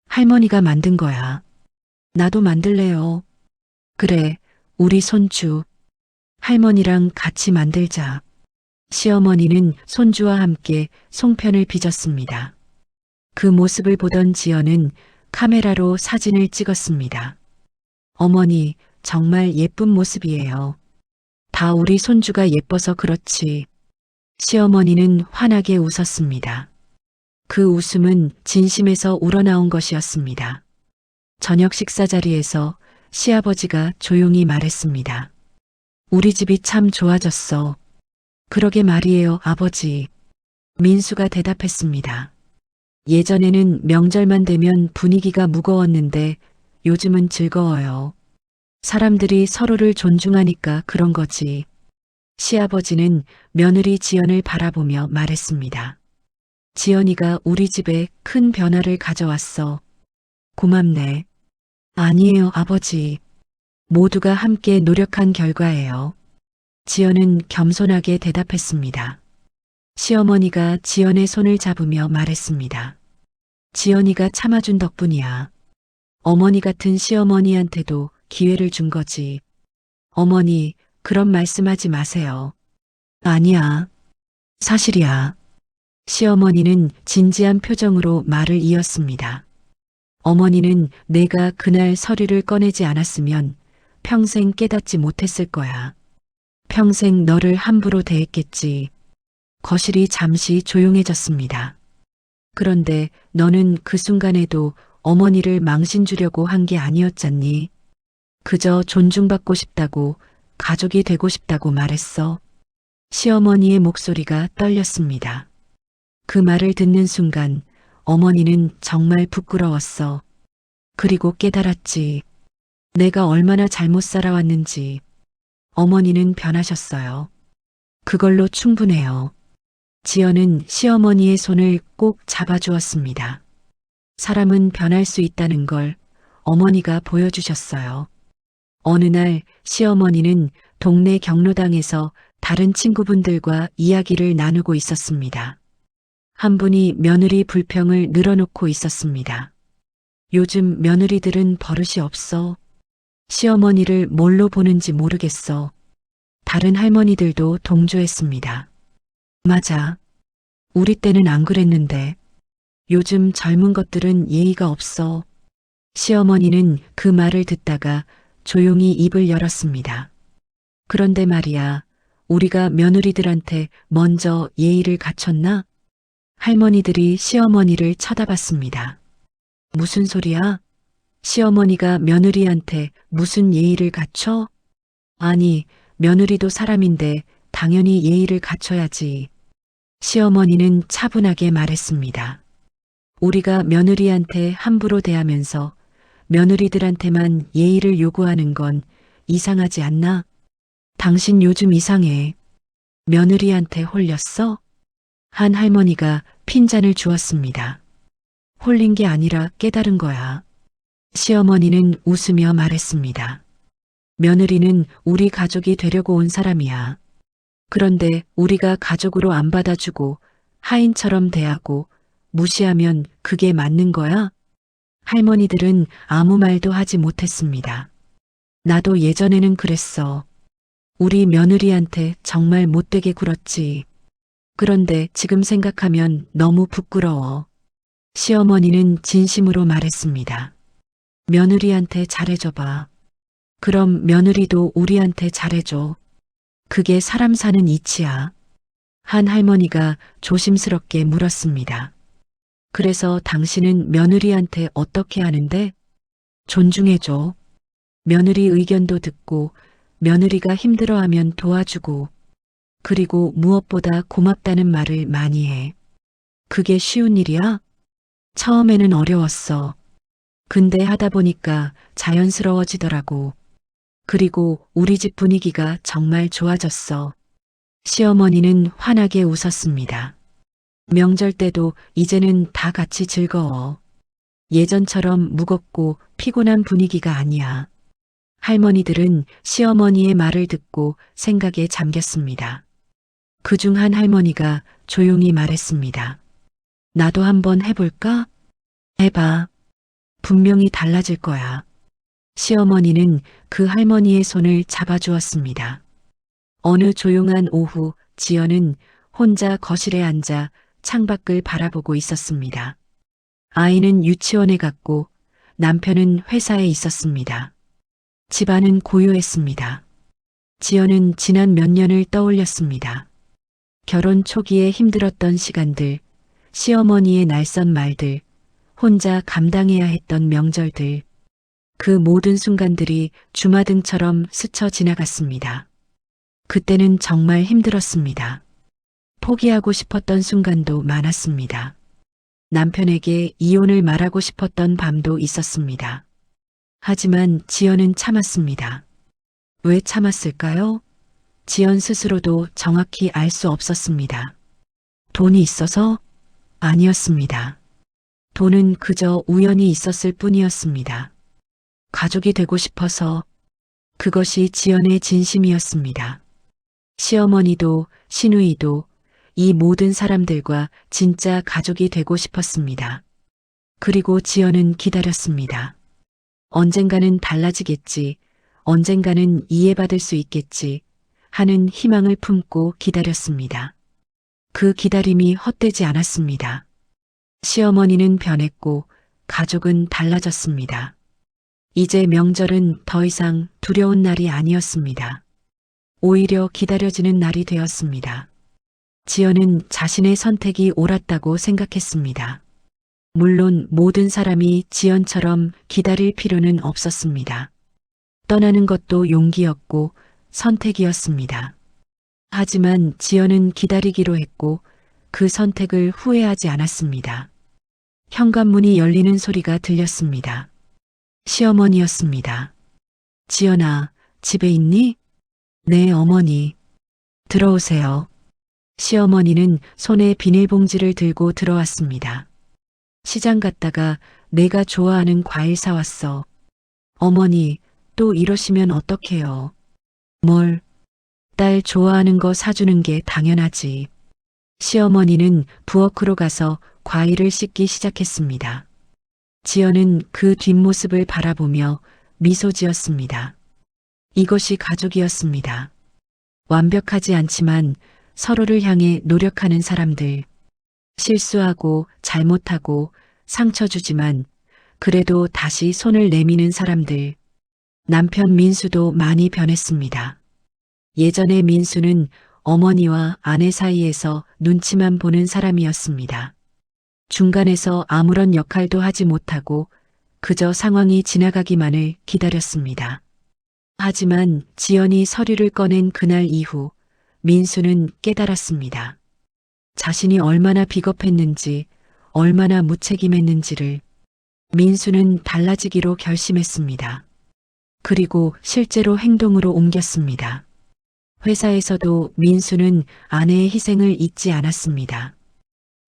할머니가 만든 거야. 나도 만들래요. 그래, 우리 손주. 할머니랑 같이 만들자. 시어머니는 손주와 함께 송편을 빚었습니다. 그 모습을 보던 지연은 카메라로 사진을 찍었습니다. 어머니, 정말 예쁜 모습이에요. 다 우리 손주가 예뻐서 그렇지. 시어머니는 환하게 웃었습니다. 그 웃음은 진심에서 우러나온 것이었습니다. 저녁 식사 자리에서 시아버지가 조용히 말했습니다. 우리 집이 참 좋아졌어. 그러게 말이에요, 아버지. 민수가 대답했습니다. 예전에는 명절만 되면 분위기가 무거웠는데 요즘은 즐거워요. 사람들이 서로를 존중하니까 그런 거지. 시아버지는 며느리 지연을 바라보며 말했습니다. 지연이가 우리 집에 큰 변화를 가져왔어. 고맙네. 아니에요, 아버지. 모두가 함께 노력한 결과예요. 지연은 겸손하게 대답했습니다. 시어머니가 지연의 손을 잡으며 말했습니다. 지연이가 참아준 덕분이야. 어머니 같은 시어머니한테도 기회를 준 거지. 어머니, 그런 말씀하지 마세요. 아니야. 사실이야. 시어머니는 진지한 표정으로 말을 이었습니다. 어머니는 내가 그날 서류를 꺼내지 않았으면 평생 깨닫지 못했을 거야. 평생 너를 함부로 대했겠지. 거실이 잠시 조용해졌습니다. 그런데 너는 그 순간에도 어머니를 망신 주려고 한 게 아니었잖니. 그저 존중받고 싶다고, 가족이 되고 싶다고 말했어. 시어머니의 목소리가 떨렸습니다. 그 말을 듣는 순간 어머니는 정말 부끄러웠어. 그리고 깨달았지. 내가 얼마나 잘못 살아왔는지. 어머니는 변하셨어요. 그걸로 충분해요. 지연은 시어머니의 손을 꼭 잡아주었습니다. 사람은 변할 수 있다는 걸 어머니가 보여주셨어요. 어느 날 시어머니는 동네 경로당에서 다른 친구분들과 이야기를 나누고 있었습니다. 한 분이 며느리 불평을 늘어놓고 있었습니다. 요즘 며느리들은 버릇이 없어. 시어머니를 뭘로 보는지 모르겠어. 다른 할머니들도 동조했습니다. 맞아. 우리 때는 안 그랬는데. 요즘 젊은 것들은 예의가 없어. 시어머니는 그 말을 듣다가 조용히 입을 열었습니다. 그런데 말이야, 우리가 며느리들한테 먼저 예의를 갖췄나? 할머니들이 시어머니를 쳐다봤습니다. 무슨 소리야? 시어머니가 며느리한테 무슨 예의를 갖춰? 아니, 며느리도 사람인데 당연히 예의를 갖춰야지. 시어머니는 차분하게 말했습니다. 우리가 며느리한테 함부로 대하면서 며느리들한테만 예의를 요구하는 건 이상하지 않나? 당신 요즘 이상해. 며느리한테 홀렸어? 한 할머니가 핀잔을 주었습니다. 홀린 게 아니라 깨달은 거야. 시어머니는 웃으며 말했습니다. 며느리는 우리 가족이 되려고 온 사람이야. 그런데 우리가 가족으로 안 받아주고 하인처럼 대하고 무시하면 그게 맞는 거야? 할머니들은 아무 말도 하지 못했습니다. 나도 예전에는 그랬어. 우리 며느리한테 정말 못되게 굴었지. 그런데 지금 생각하면 너무 부끄러워. 시어머니는 진심으로 말했습니다. 며느리한테 잘해줘봐. 그럼 며느리도 우리한테 잘해줘. 그게 사람 사는 이치야. 한 할머니가 조심스럽게 물었습니다. 그래서 당신은 며느리한테 어떻게 하는데? 존중해줘. 며느리 의견도 듣고 며느리가 힘들어하면 도와주고 그리고 무엇보다 고맙다는 말을 많이 해. 그게 쉬운 일이야? 처음에는 어려웠어. 근데 하다 보니까 자연스러워지더라고. 그리고 우리 집 분위기가 정말 좋아졌어. 시어머니는 환하게 웃었습니다. 명절 때도 이제는 다 같이 즐거워. 예전처럼 무겁고 피곤한 분위기가 아니야. 할머니들은 시어머니의 말을 듣고 생각에 잠겼습니다. 그중 한 할머니가 조용히 말했습니다. 나도 한번 해볼까? 해봐. 분명히 달라질 거야. 시어머니는 그 할머니의 손을 잡아주었습니다. 어느 조용한 오후 지연은 혼자 거실에 앉아 창밖을 바라보고 있었습니다. 아이는 유치원에 갔고 남편은 회사에 있었습니다. 집안은 고요했습니다. 지연은 지난 몇 년을 떠올렸습니다. 결혼 초기에 힘들었던 시간들, 시어머니의 날선 말들, 혼자 감당해야 했던 명절들, 그 모든 순간들이 주마등처럼 스쳐 지나갔습니다. 그때는 정말 힘들었습니다. 포기하고 싶었던 순간도 많았습니다. 남편에게 이혼을 말하고 싶었던 밤도 있었습니다. 하지만 지연은 참았습니다. 왜 참았을까요? 지연 스스로도 정확히 알 수 없었습니다. 돈이 있어서? 아니었습니다. 돈은 그저 우연히 있었을 뿐이었습니다. 가족이 되고 싶어서 그것이 지연의 진심이었습니다. 시어머니도 시누이도 이 모든 사람들과 진짜 가족이 되고 싶었습니다. 그리고 지연은 기다렸습니다. 언젠가는 달라지겠지, 언젠가는 이해받을 수 있겠지 하는 희망을 품고 기다렸습니다. 그 기다림이 헛되지 않았습니다. 시어머니는 변했고 가족은 달라졌습니다. 이제 명절은 더 이상 두려운 날이 아니었습니다. 오히려 기다려지는 날이 되었습니다. 지연은 자신의 선택이 옳았다고 생각했습니다. 물론 모든 사람이 지연처럼 기다릴 필요는 없었습니다. 떠나는 것도 용기였고 선택이었습니다. 하지만 지연은 기다리기로 했고 그 선택을 후회하지 않았습니다. 현관문이 열리는 소리가 들렸습니다. 시어머니였습니다. 지연아, 집에 있니? 네, 어머니. 들어오세요. 시어머니는 손에 비닐봉지를 들고 들어왔습니다. 시장 갔다가 내가 좋아하는 과일 사왔어. 어머니, 또 이러시면 어떡해요? 뭘? 딸 좋아하는 거 사주는 게 당연하지. 시어머니는 부엌으로 가서 과일을 씻기 시작했습니다. 지연은 그 뒷모습을 바라보며 미소 지었습니다. 이것이 가족이었습니다. 완벽하지 않지만 서로를 향해 노력하는 사람들. 실수하고 잘못하고 상처 주지만 그래도 다시 손을 내미는 사람들. 남편 민수도 많이 변했습니다. 예전에 민수는 어머니와 아내 사이에서 눈치만 보는 사람이었습니다. 중간에서 아무런 역할도 하지 못하고 그저 상황이 지나가기만을 기다렸습니다. 하지만 지연이 서류를 꺼낸 그날 이후 민수는 깨달았습니다. 자신이 얼마나 비겁했는지, 얼마나 무책임했는지를. 민수는 달라지기로 결심했습니다. 그리고 실제로 행동으로 옮겼습니다. 회사에서도 민수는 아내의 희생을 잊지 않았습니다.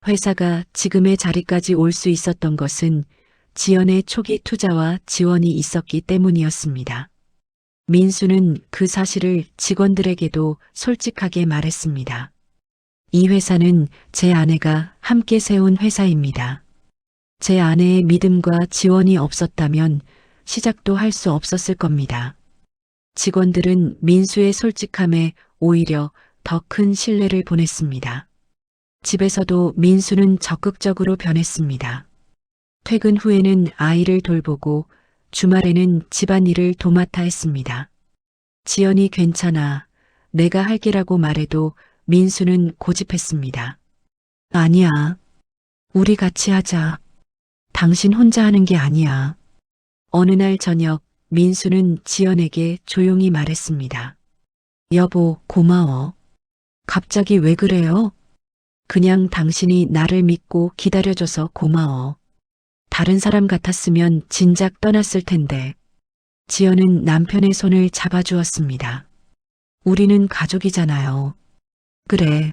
회사가 지금의 자리까지 올 수 있었던 것은 지연의 초기 투자와 지원이 있었기 때문이었습니다. 민수는 그 사실을 직원들에게도 솔직하게 말했습니다. 이 회사는 제 아내가 함께 세운 회사입니다. 제 아내의 믿음과 지원이 없었다면 시작도 할 수 없었을 겁니다. 직원들은 민수의 솔직함에 오히려 더 큰 신뢰를 보냈습니다. 집에서도 민수는 적극적으로 변했습니다. 퇴근 후에는 아이를 돌보고 주말에는 집안일을 도맡아 했습니다. 지연이 괜찮아. 내가 할게라고 말해도 민수는 고집했습니다. 아니야. 우리 같이 하자. 당신 혼자 하는 게 아니야. 어느 날 저녁 민수는 지연에게 조용히 말했습니다. 여보, 고마워. 갑자기 왜 그래요? 그냥 당신이 나를 믿고 기다려줘서 고마워. 다른 사람 같았으면 진작 떠났을 텐데. 지연은 남편의 손을 잡아주었습니다. 우리는 가족이잖아요. 그래.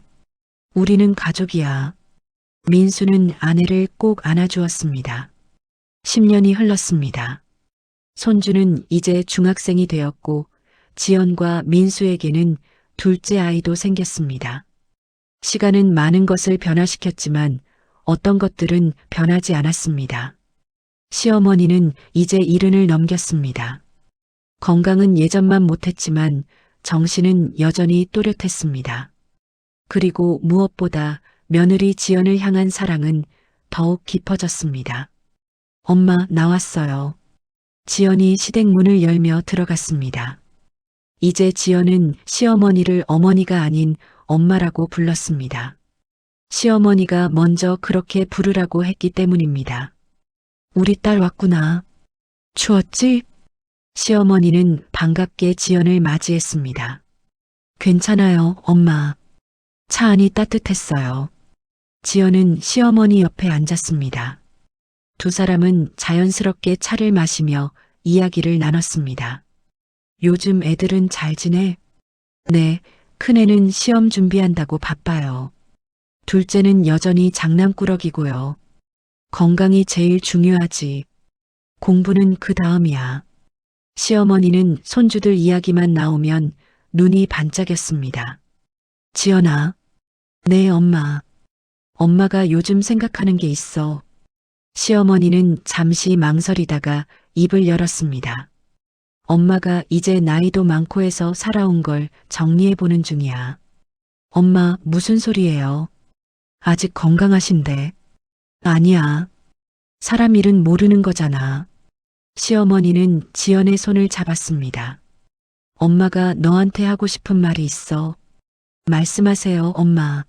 우리는 가족이야. 민수는 아내를 꼭 안아주었습니다. 10년이 흘렀습니다. 손주는 이제 중학생이 되었고 지연과 민수에게는 둘째 아이도 생겼습니다. 시간은 많은 것을 변화시켰지만 어떤 것들은 변하지 않았습니다. 시어머니는 이제 70을 넘겼습니다. 건강은 예전만 못했지만 정신은 여전히 또렷했습니다. 그리고 무엇보다 며느리 지연을 향한 사랑은 더욱 깊어졌습니다. 엄마, 나왔어요. 지연이 시댁문을 열며 들어갔습니다. 이제 지연은 시어머니를 어머니가 아닌 엄마라고 불렀습니다. 시어머니가 먼저 그렇게 부르라고 했기 때문입니다. 우리 딸 왔구나. 추웠지? 시어머니는 반갑게 지연을 맞이했습니다. 괜찮아요, 엄마. 차 안이 따뜻했어요. 지연은 시어머니 옆에 앉았습니다. 두 사람은 자연스럽게 차를 마시며 이야기를 나눴습니다. 요즘 애들은 잘 지내? 네, 큰애는 시험 준비한다고 바빠요. 둘째는 여전히 장난꾸러기고요. 건강이 제일 중요하지. 공부는 그 다음이야. 시어머니는 손주들 이야기만 나오면 눈이 반짝였습니다. 지연아. 네, 엄마. 엄마가 요즘 생각하는 게 있어. 시어머니는 잠시 망설이다가 입을 열었습니다. 엄마가 이제 나이도 많고 해서 살아온 걸 정리해보는 중이야. 엄마, 무슨 소리예요? 아직 건강하신데. 아니야. 사람 일은 모르는 거잖아. 시어머니는 지연의 손을 잡았습니다. 엄마가 너한테 하고 싶은 말이 있어. 말씀하세요, 엄마.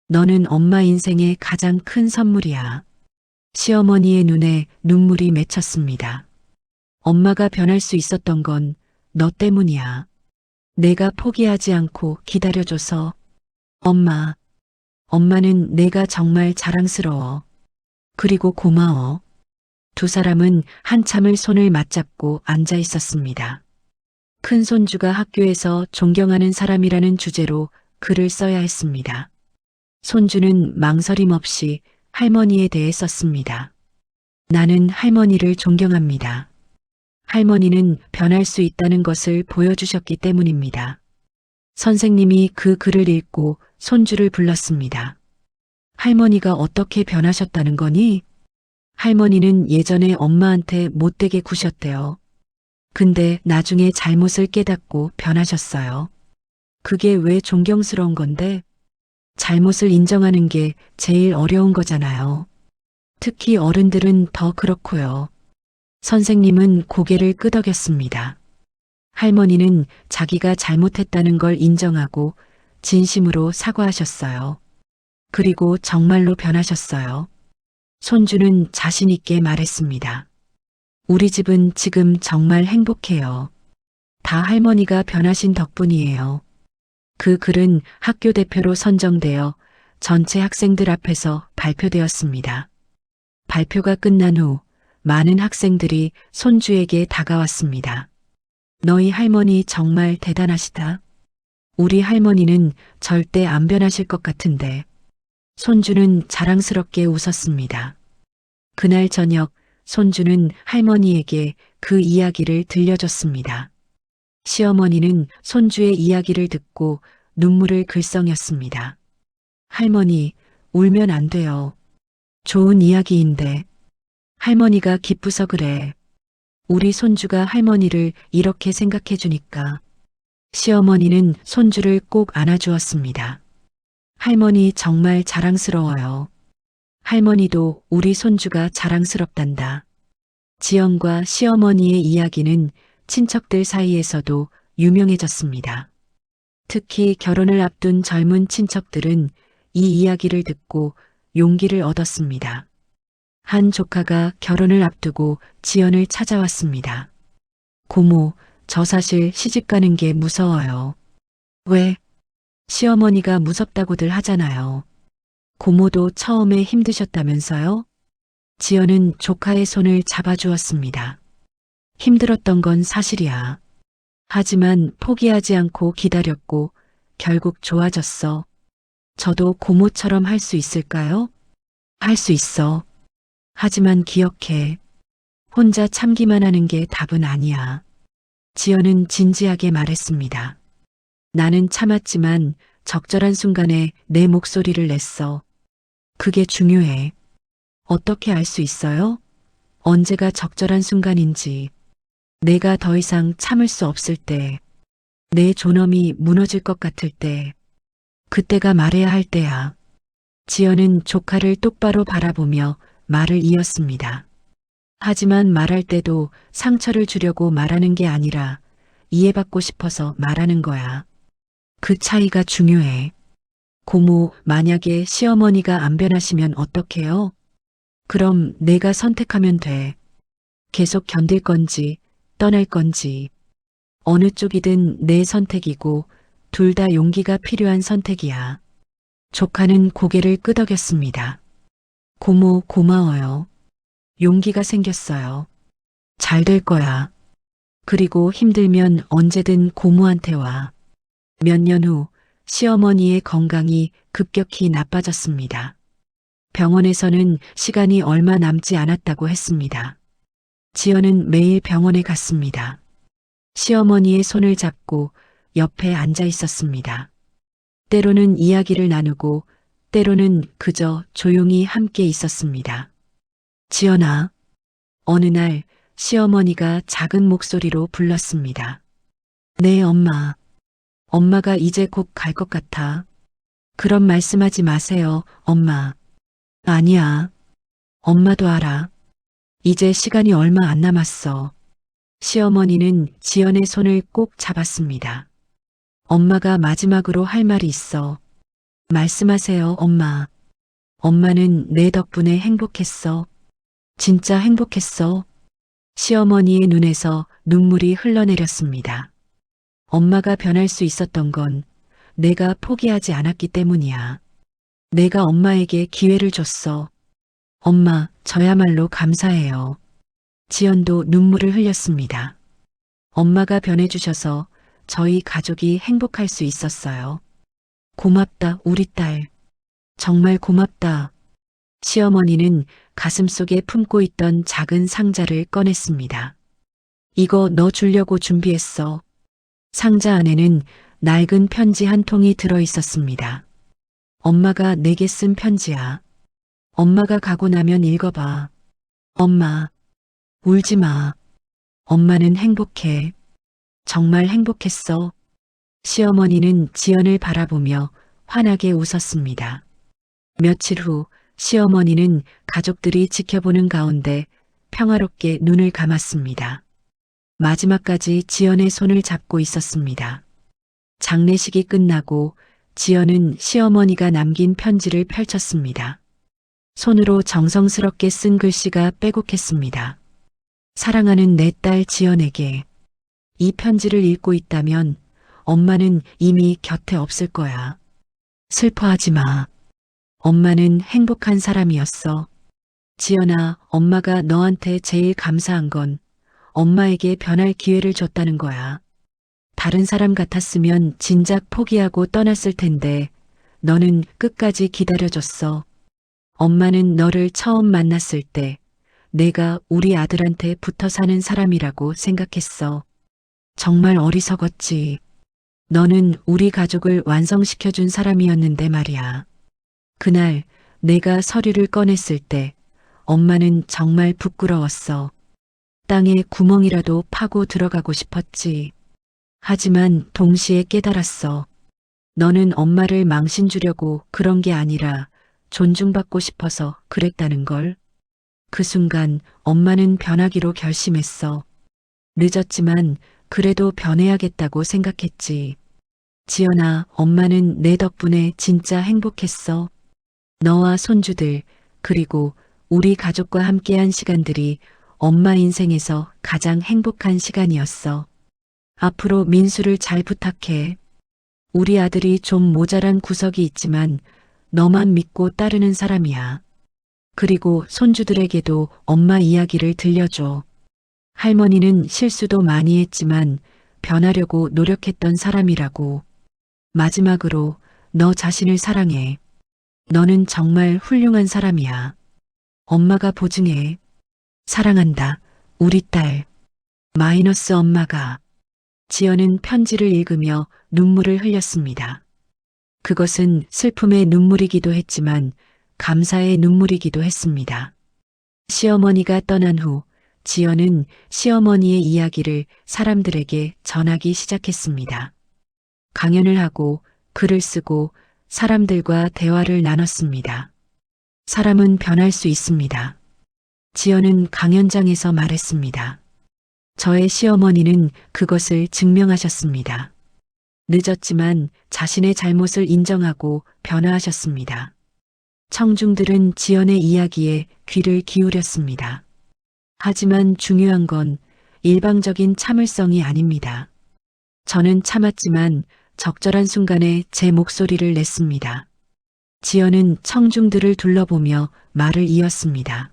너는 엄마 인생의 가장 큰 선물이야. 시어머니의 눈에 눈물이 맺혔습니다. 엄마가 변할 수 있었던 건 너 때문이야. 내가 포기하지 않고 기다려줘서. 엄마, 엄마는 내가 정말 자랑스러워. 그리고 고마워. 두 사람은 한참을 손을 맞잡고 앉아 있었습니다. 큰 손주가 학교에서 존경하는 사람이라는 주제로 글을 써야 했습니다. 손주는 망설임 없이 할머니에 대해 썼습니다. 나는 할머니를 존경합니다. 할머니는 변할 수 있다는 것을 보여주셨기 때문입니다. 선생님이 그 글을 읽고 손주를 불렀습니다. 할머니가 어떻게 변하셨다는 거니? 할머니는 예전에 엄마한테 못되게 구셨대요. 근데 나중에 잘못을 깨닫고 변하셨어요. 그게 왜 존경스러운 건데? 잘못을 인정하는 게 제일 어려운 거잖아요. 특히 어른들은 더 그렇고요. 선생님은 고개를 끄덕였습니다. 할머니는 자기가 잘못했다는 걸 인정하고 진심으로 사과하셨어요. 그리고 정말로 변하셨어요. 손주는 자신 있게 말했습니다. 우리 집은 지금 정말 행복해요. 다 할머니가 변하신 덕분이에요. 그 글은 학교 대표로 선정되어 전체 학생들 앞에서 발표되었습니다. 발표가 끝난 후 많은 학생들이 손주에게 다가왔습니다. 너희 할머니 정말 대단하시다. 우리 할머니는 절대 안 변하실 것 같은데. 손주는 자랑스럽게 웃었습니다. 그날 저녁 손주는 할머니에게 그 이야기를 들려줬습니다. 시어머니는 손주의 이야기를 듣고 눈물을 글썽였습니다. 할머니, 울면 안 돼요. 좋은 이야기인데. 할머니가 기쁘서 그래. 우리 손주가 할머니를 이렇게 생각해 주니까. 시어머니는 손주를 꼭 안아주었습니다. 할머니 정말 자랑스러워요. 할머니도 우리 손주가 자랑스럽단다. 지연과 시어머니의 이야기는 친척들 사이에서도 유명해졌습니다. 특히 결혼을 앞둔 젊은 친척들은 이 이야기를 듣고 용기를 얻었습니다. 한 조카가 결혼을 앞두고 지연을 찾아왔습니다. 고모, 저 사실 시집 가는 게 무서워요. 왜? 시어머니가 무섭다고들 하잖아요. 고모도 처음에 힘드셨다면서요? 지연은 조카의 손을 잡아주었습니다. 힘들었던 건 사실이야. 하지만 포기하지 않고 기다렸고 결국 좋아졌어. 저도 고모처럼 할 수 있을까요? 할 수 있어. 하지만 기억해. 혼자 참기만 하는 게 답은 아니야. 지연은 진지하게 말했습니다. 나는 참았지만 적절한 순간에 내 목소리를 냈어. 그게 중요해. 어떻게 알 수 있어요? 언제가 적절한 순간인지. 내가 더 이상 참을 수 없을 때, 내 존엄이 무너질 것 같을 때, 그때가 말해야 할 때야. 지연은 조카를 똑바로 바라보며 말을 이었습니다. 하지만 말할 때도 상처를 주려고 말하는 게 아니라 이해받고 싶어서 말하는 거야. 그 차이가 중요해. 고모, 만약에 시어머니가 안 변하시면 어떡해요? 그럼 내가 선택하면 돼. 계속 견딜 건지, 떠날 건지. 어느 쪽이든 내 선택이고 둘 다 용기가 필요한 선택이야. 조카는 고개를 끄덕였습니다. 고모, 고마워요. 용기가 생겼어요. 잘 될 거야. 그리고 힘들면 언제든 고모한테 와. 몇 년 후 시어머니의 건강이 급격히 나빠졌습니다. 병원에서는 시간이 얼마 남지 않았다고 했습니다. 지연은 매일 병원에 갔습니다. 시어머니의 손을 잡고 옆에 앉아 있었습니다. 때로는 이야기를 나누고 때로는 그저 조용히 함께 있었습니다. 지연아, 어느 날 시어머니가 작은 목소리로 불렀습니다. 네, 엄마. 엄마가 이제 곧 갈 것 같아. 그런 말씀하지 마세요, 엄마. 아니야. 엄마도 알아. 이제 시간이 얼마 안 남았어. 시어머니는 지연의 손을 꼭 잡았습니다. 엄마가 마지막으로 할 말이 있어. 말씀하세요, 엄마. 엄마는 내 덕분에 행복했어. 진짜 행복했어. 시어머니의 눈에서 눈물이 흘러내렸습니다. 엄마가 변할 수 있었던 건 내가 포기하지 않았기 때문이야. 내가 엄마에게 기회를 줬어. 엄마, 저야말로 감사해요. 지연도 눈물을 흘렸습니다. 엄마가 변해주셔서 저희 가족이 행복할 수 있었어요. 고맙다, 우리 딸. 정말 고맙다. 시어머니는 가슴속에 품고 있던 작은 상자를 꺼냈습니다. 이거 너 주려고 준비했어. 상자 안에는 낡은 편지 한 통이 들어 있었습니다. 엄마가 내게 쓴 편지야. 엄마가 가고 나면 읽어봐. 엄마, 울지 마. 엄마는 행복해. 정말 행복했어. 시어머니는 지연을 바라보며 환하게 웃었습니다. 며칠 후 시어머니는 가족들이 지켜보는 가운데 평화롭게 눈을 감았습니다. 마지막까지 지연의 손을 잡고 있었습니다. 장례식이 끝나고 지연은 시어머니가 남긴 편지를 펼쳤습니다. 손으로 정성스럽게 쓴 글씨가 빼곡했습니다. 사랑하는 내 딸 지연에게. 이 편지를 읽고 있다면 엄마는 이미 곁에 없을 거야. 슬퍼하지 마. 엄마는 행복한 사람이었어. 지연아, 엄마가 너한테 제일 감사한 건 엄마에게 변할 기회를 줬다는 거야. 다른 사람 같았으면 진작 포기하고 떠났을 텐데 너는 끝까지 기다려줬어. 엄마는 너를 처음 만났을 때 내가 우리 아들한테 붙어 사는 사람이라고 생각했어. 정말 어리석었지. 너는 우리 가족을 완성시켜준 사람이었는데 말이야. 그날 내가 서류를 꺼냈을 때 엄마는 정말 부끄러웠어. 땅에 구멍이라도 파고 들어가고 싶었지. 하지만 동시에 깨달았어. 너는 엄마를 망신 주려고 그런 게 아니라 존중받고 싶어서 그랬다는 걸. 그 순간 엄마는 변하기로 결심했어. 늦었지만 그래도 변해야겠다고 생각했지. 지연아, 엄마는 내 덕분에 진짜 행복했어. 너와 손주들, 그리고 우리 가족과 함께한 시간들이 엄마 인생에서 가장 행복한 시간이었어. 앞으로 민수를 잘 부탁해. 우리 아들이 좀 모자란 구석이 있지만 너만 믿고 따르는 사람이야. 그리고 손주들에게도 엄마 이야기를 들려줘. 할머니는 실수도 많이 했지만 변하려고 노력했던 사람이라고. 마지막으로 너 자신을 사랑해. 너는 정말 훌륭한 사람이야. 엄마가 보증해. 사랑한다. 우리 딸. 마이너스 엄마가. 지연은 편지를 읽으며 눈물을 흘렸습니다. 그것은 슬픔의 눈물이기도 했지만 감사의 눈물이기도 했습니다. 시어머니가 떠난 후 지연은 시어머니의 이야기를 사람들에게 전하기 시작했습니다. 강연을 하고 글을 쓰고 사람들과 대화를 나눴습니다. 사람은 변할 수 있습니다. 지연은 강연장에서 말했습니다. 저의 시어머니는 그것을 증명하셨습니다. 늦었지만 자신의 잘못을 인정하고 변화하셨습니다. 청중들은 지연의 이야기에 귀를 기울였습니다. 하지만 중요한 건 일방적인 참을성이 아닙니다. 저는 참았지만 적절한 순간에 제 목소리를 냈습니다. 지연은 청중들을 둘러보며 말을 이었습니다.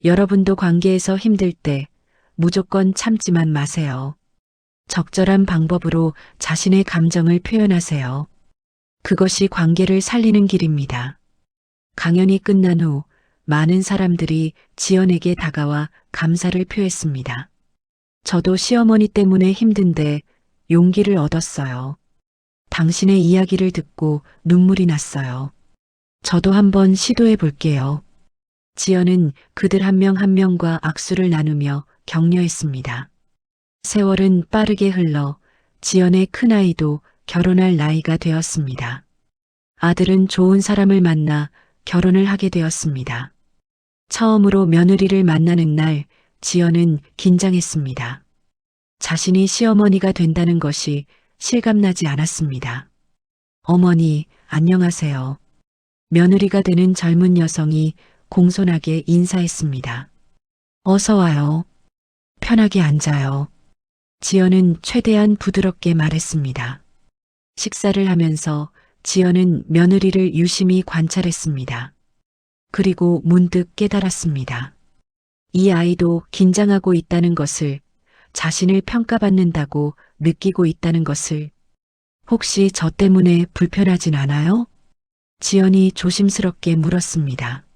여러분도 관계에서 힘들 때 무조건 참지만 마세요. 적절한 방법으로 자신의 감정을 표현하세요. 그것이 관계를 살리는 길입니다. 강연이 끝난 후 많은 사람들이 지연에게 다가와 감사를 표했습니다. 저도 시어머니 때문에 힘든데 용기를 얻었어요. 당신의 이야기를 듣고 눈물이 났어요. 저도 한번 시도해 볼게요. 지연은 그들 한 명 한 명과 악수를 나누며 격려했습니다. 세월은 빠르게 흘러 지연의 큰아이도 결혼할 나이가 되었습니다. 아들은 좋은 사람을 만나 결혼을 하게 되었습니다. 처음으로 며느리를 만나는 날 지연은 긴장했습니다. 자신이 시어머니가 된다는 것이 실감나지 않았습니다. 어머니, 안녕하세요. 며느리가 되는 젊은 여성이 공손하게 인사했습니다. 어서 와요. 편하게 앉아요. 지연은 최대한 부드럽게 말했습니다. 식사를 하면서 지연은 며느리를 유심히 관찰했습니다. 그리고 문득 깨달았습니다. 이 아이도 긴장하고 있다는 것을, 자신을 평가받는다고 느끼고 있다는 것을. 혹시 저 때문에 불편하진 않아요? 지연이 조심스럽게 물었습니다.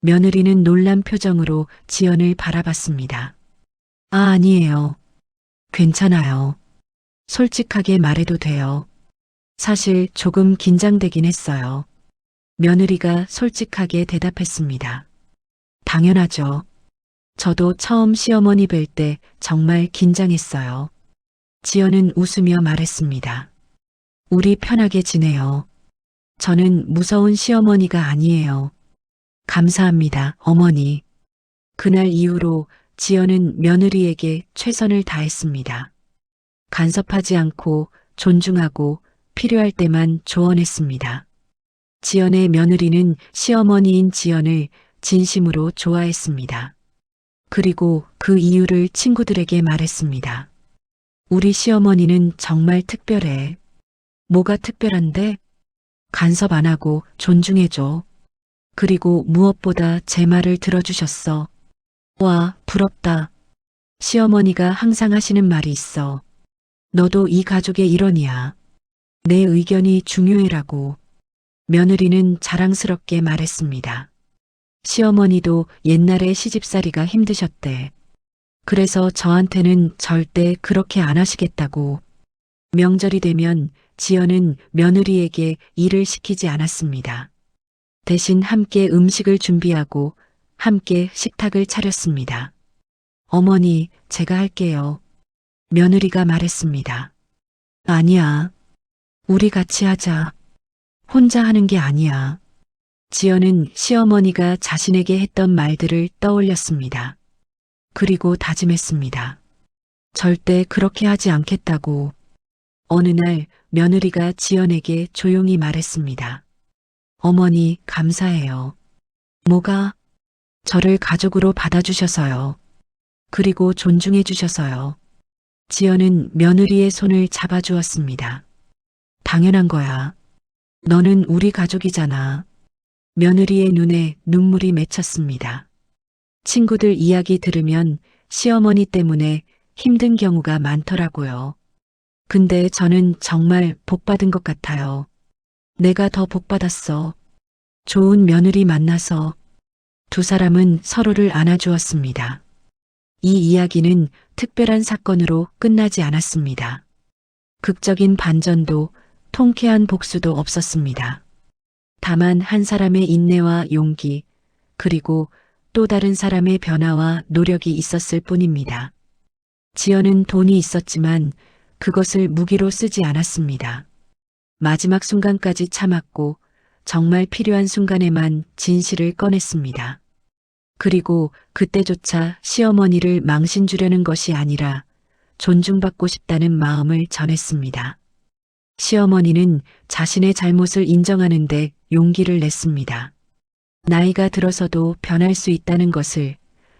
며느리는 놀란 표정으로 지연을 바라봤습니다. 아니에요. 괜찮아요. 솔직하게 말해도 돼요. 사실 조금 긴장되긴 했어요. 며느리가 솔직하게 대답했습니다. 당연하죠. 저도 처음 시어머니 뵐 때 정말 긴장했어요. 지연은 웃으며 말했습니다. 우리 편하게 지내요. 저는 무서운 시어머니가 아니에요. 감사합니다, 어머니. 그날 이후로 지연은 며느리에게 최선을 다했습니다. 간섭하지 않고 존중하고 필요할 때만 조언했습니다. 지연의 며느리는 시어머니인 지연을 진심으로 좋아했습니다. 그리고 그 이유를 친구들에게 말했습니다. 우리 시어머니는 정말 특별해. 뭐가 특별한데? 간섭 안 하고 존중해줘. 그리고 무엇보다 제 말을 들어주셨어. 와, 부럽다. 시어머니가 항상 하시는 말이 있어. 너도 이 가족의 일원이야. 내 의견이 중요해라고. 며느리는 자랑스럽게 말했습니다. 시어머니도 옛날에 시집살이가 힘드셨대. 그래서 저한테는 절대 그렇게 안 하시겠다고. 명절이 되면 지연은 며느리에게 일을 시키지 않았습니다. 대신 함께 음식을 준비하고 함께 식탁을 차렸습니다. 어머니, 제가 할게요. 며느리가 말했습니다. 아니야. 우리 같이 하자. 혼자 하는 게 아니야. 지연은 시어머니가 자신에게 했던 말들을 떠올렸습니다. 그리고 다짐했습니다. 절대 그렇게 하지 않겠다고. 어느 날 며느리가 지연에게 조용히 말했습니다. 어머니, 감사해요. 뭐가? 저를 가족으로 받아주셔서요. 그리고 존중해 주셔서요. 지연은 며느리의 손을 잡아주었습니다. 당연한 거야. 너는 우리 가족이잖아. 며느리의 눈에 눈물이 맺혔습니다. 친구들 이야기 들으면 시어머니 때문에 힘든 경우가 많더라고요. 근데 저는 정말 복받은 것 같아요. 내가 더 복받았어. 좋은 며느리 만나서. 두 사람은 서로를 안아주었습니다. 이 이야기는 특별한 사건으로 끝나지 않았습니다. 극적인 반전도 통쾌한 복수도 없었습니다. 다만 한 사람의 인내와 용기, 그리고 또 다른 사람의 변화와 노력이 있었을 뿐입니다. 지연은 돈이 있었지만 그것을 무기로 쓰지 않았습니다. 마지막 순간까지 참았고 정말 필요한 순간에만 진실을 꺼냈습니다. 그리고 그때조차 시어머니를 망신 주려는 것이 아니라 존중받고 싶다는 마음을 전했습니다. 시어머니는 자신의 잘못을 인정하는데 용기를 냈습니다. 나이가 들어서도 변할 수 있다는 것을,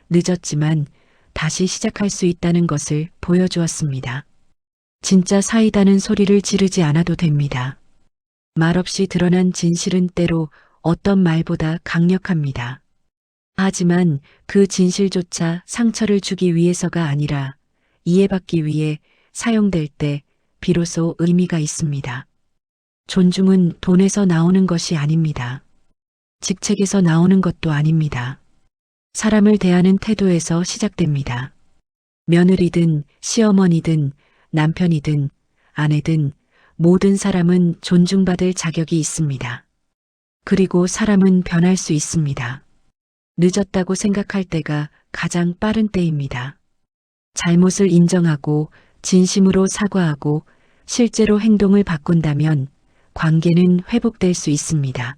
늦었지만 다시 시작할 수 있다는 것을 보여주었습니다. 진짜 사이다는 소리를 지르지 않아도 됩니다. 말없이 드러난 진실은 때로 어떤 말보다 강력합니다. 하지만 그 진실조차 상처를 주기 위해서가 아니라 이해받기 위해 사용될 때 비로소 의미가 있습니다. 존중은 돈에서 나오는 것이 아닙니다. 직책에서 나오는 것도 아닙니다. 사람을 대하는 태도에서 시작됩니다. 며느리든 시어머니든 남편이든 아내든 모든 사람은 존중받을 자격이 있습니다. 그리고 사람은 변할 수 있습니다. 늦었다고 생각할 때가 가장 빠른 때입니다. 잘못을 인정하고 진심으로 사과하고 실제로 행동을 바꾼다면 관계는 회복될 수 있습니다.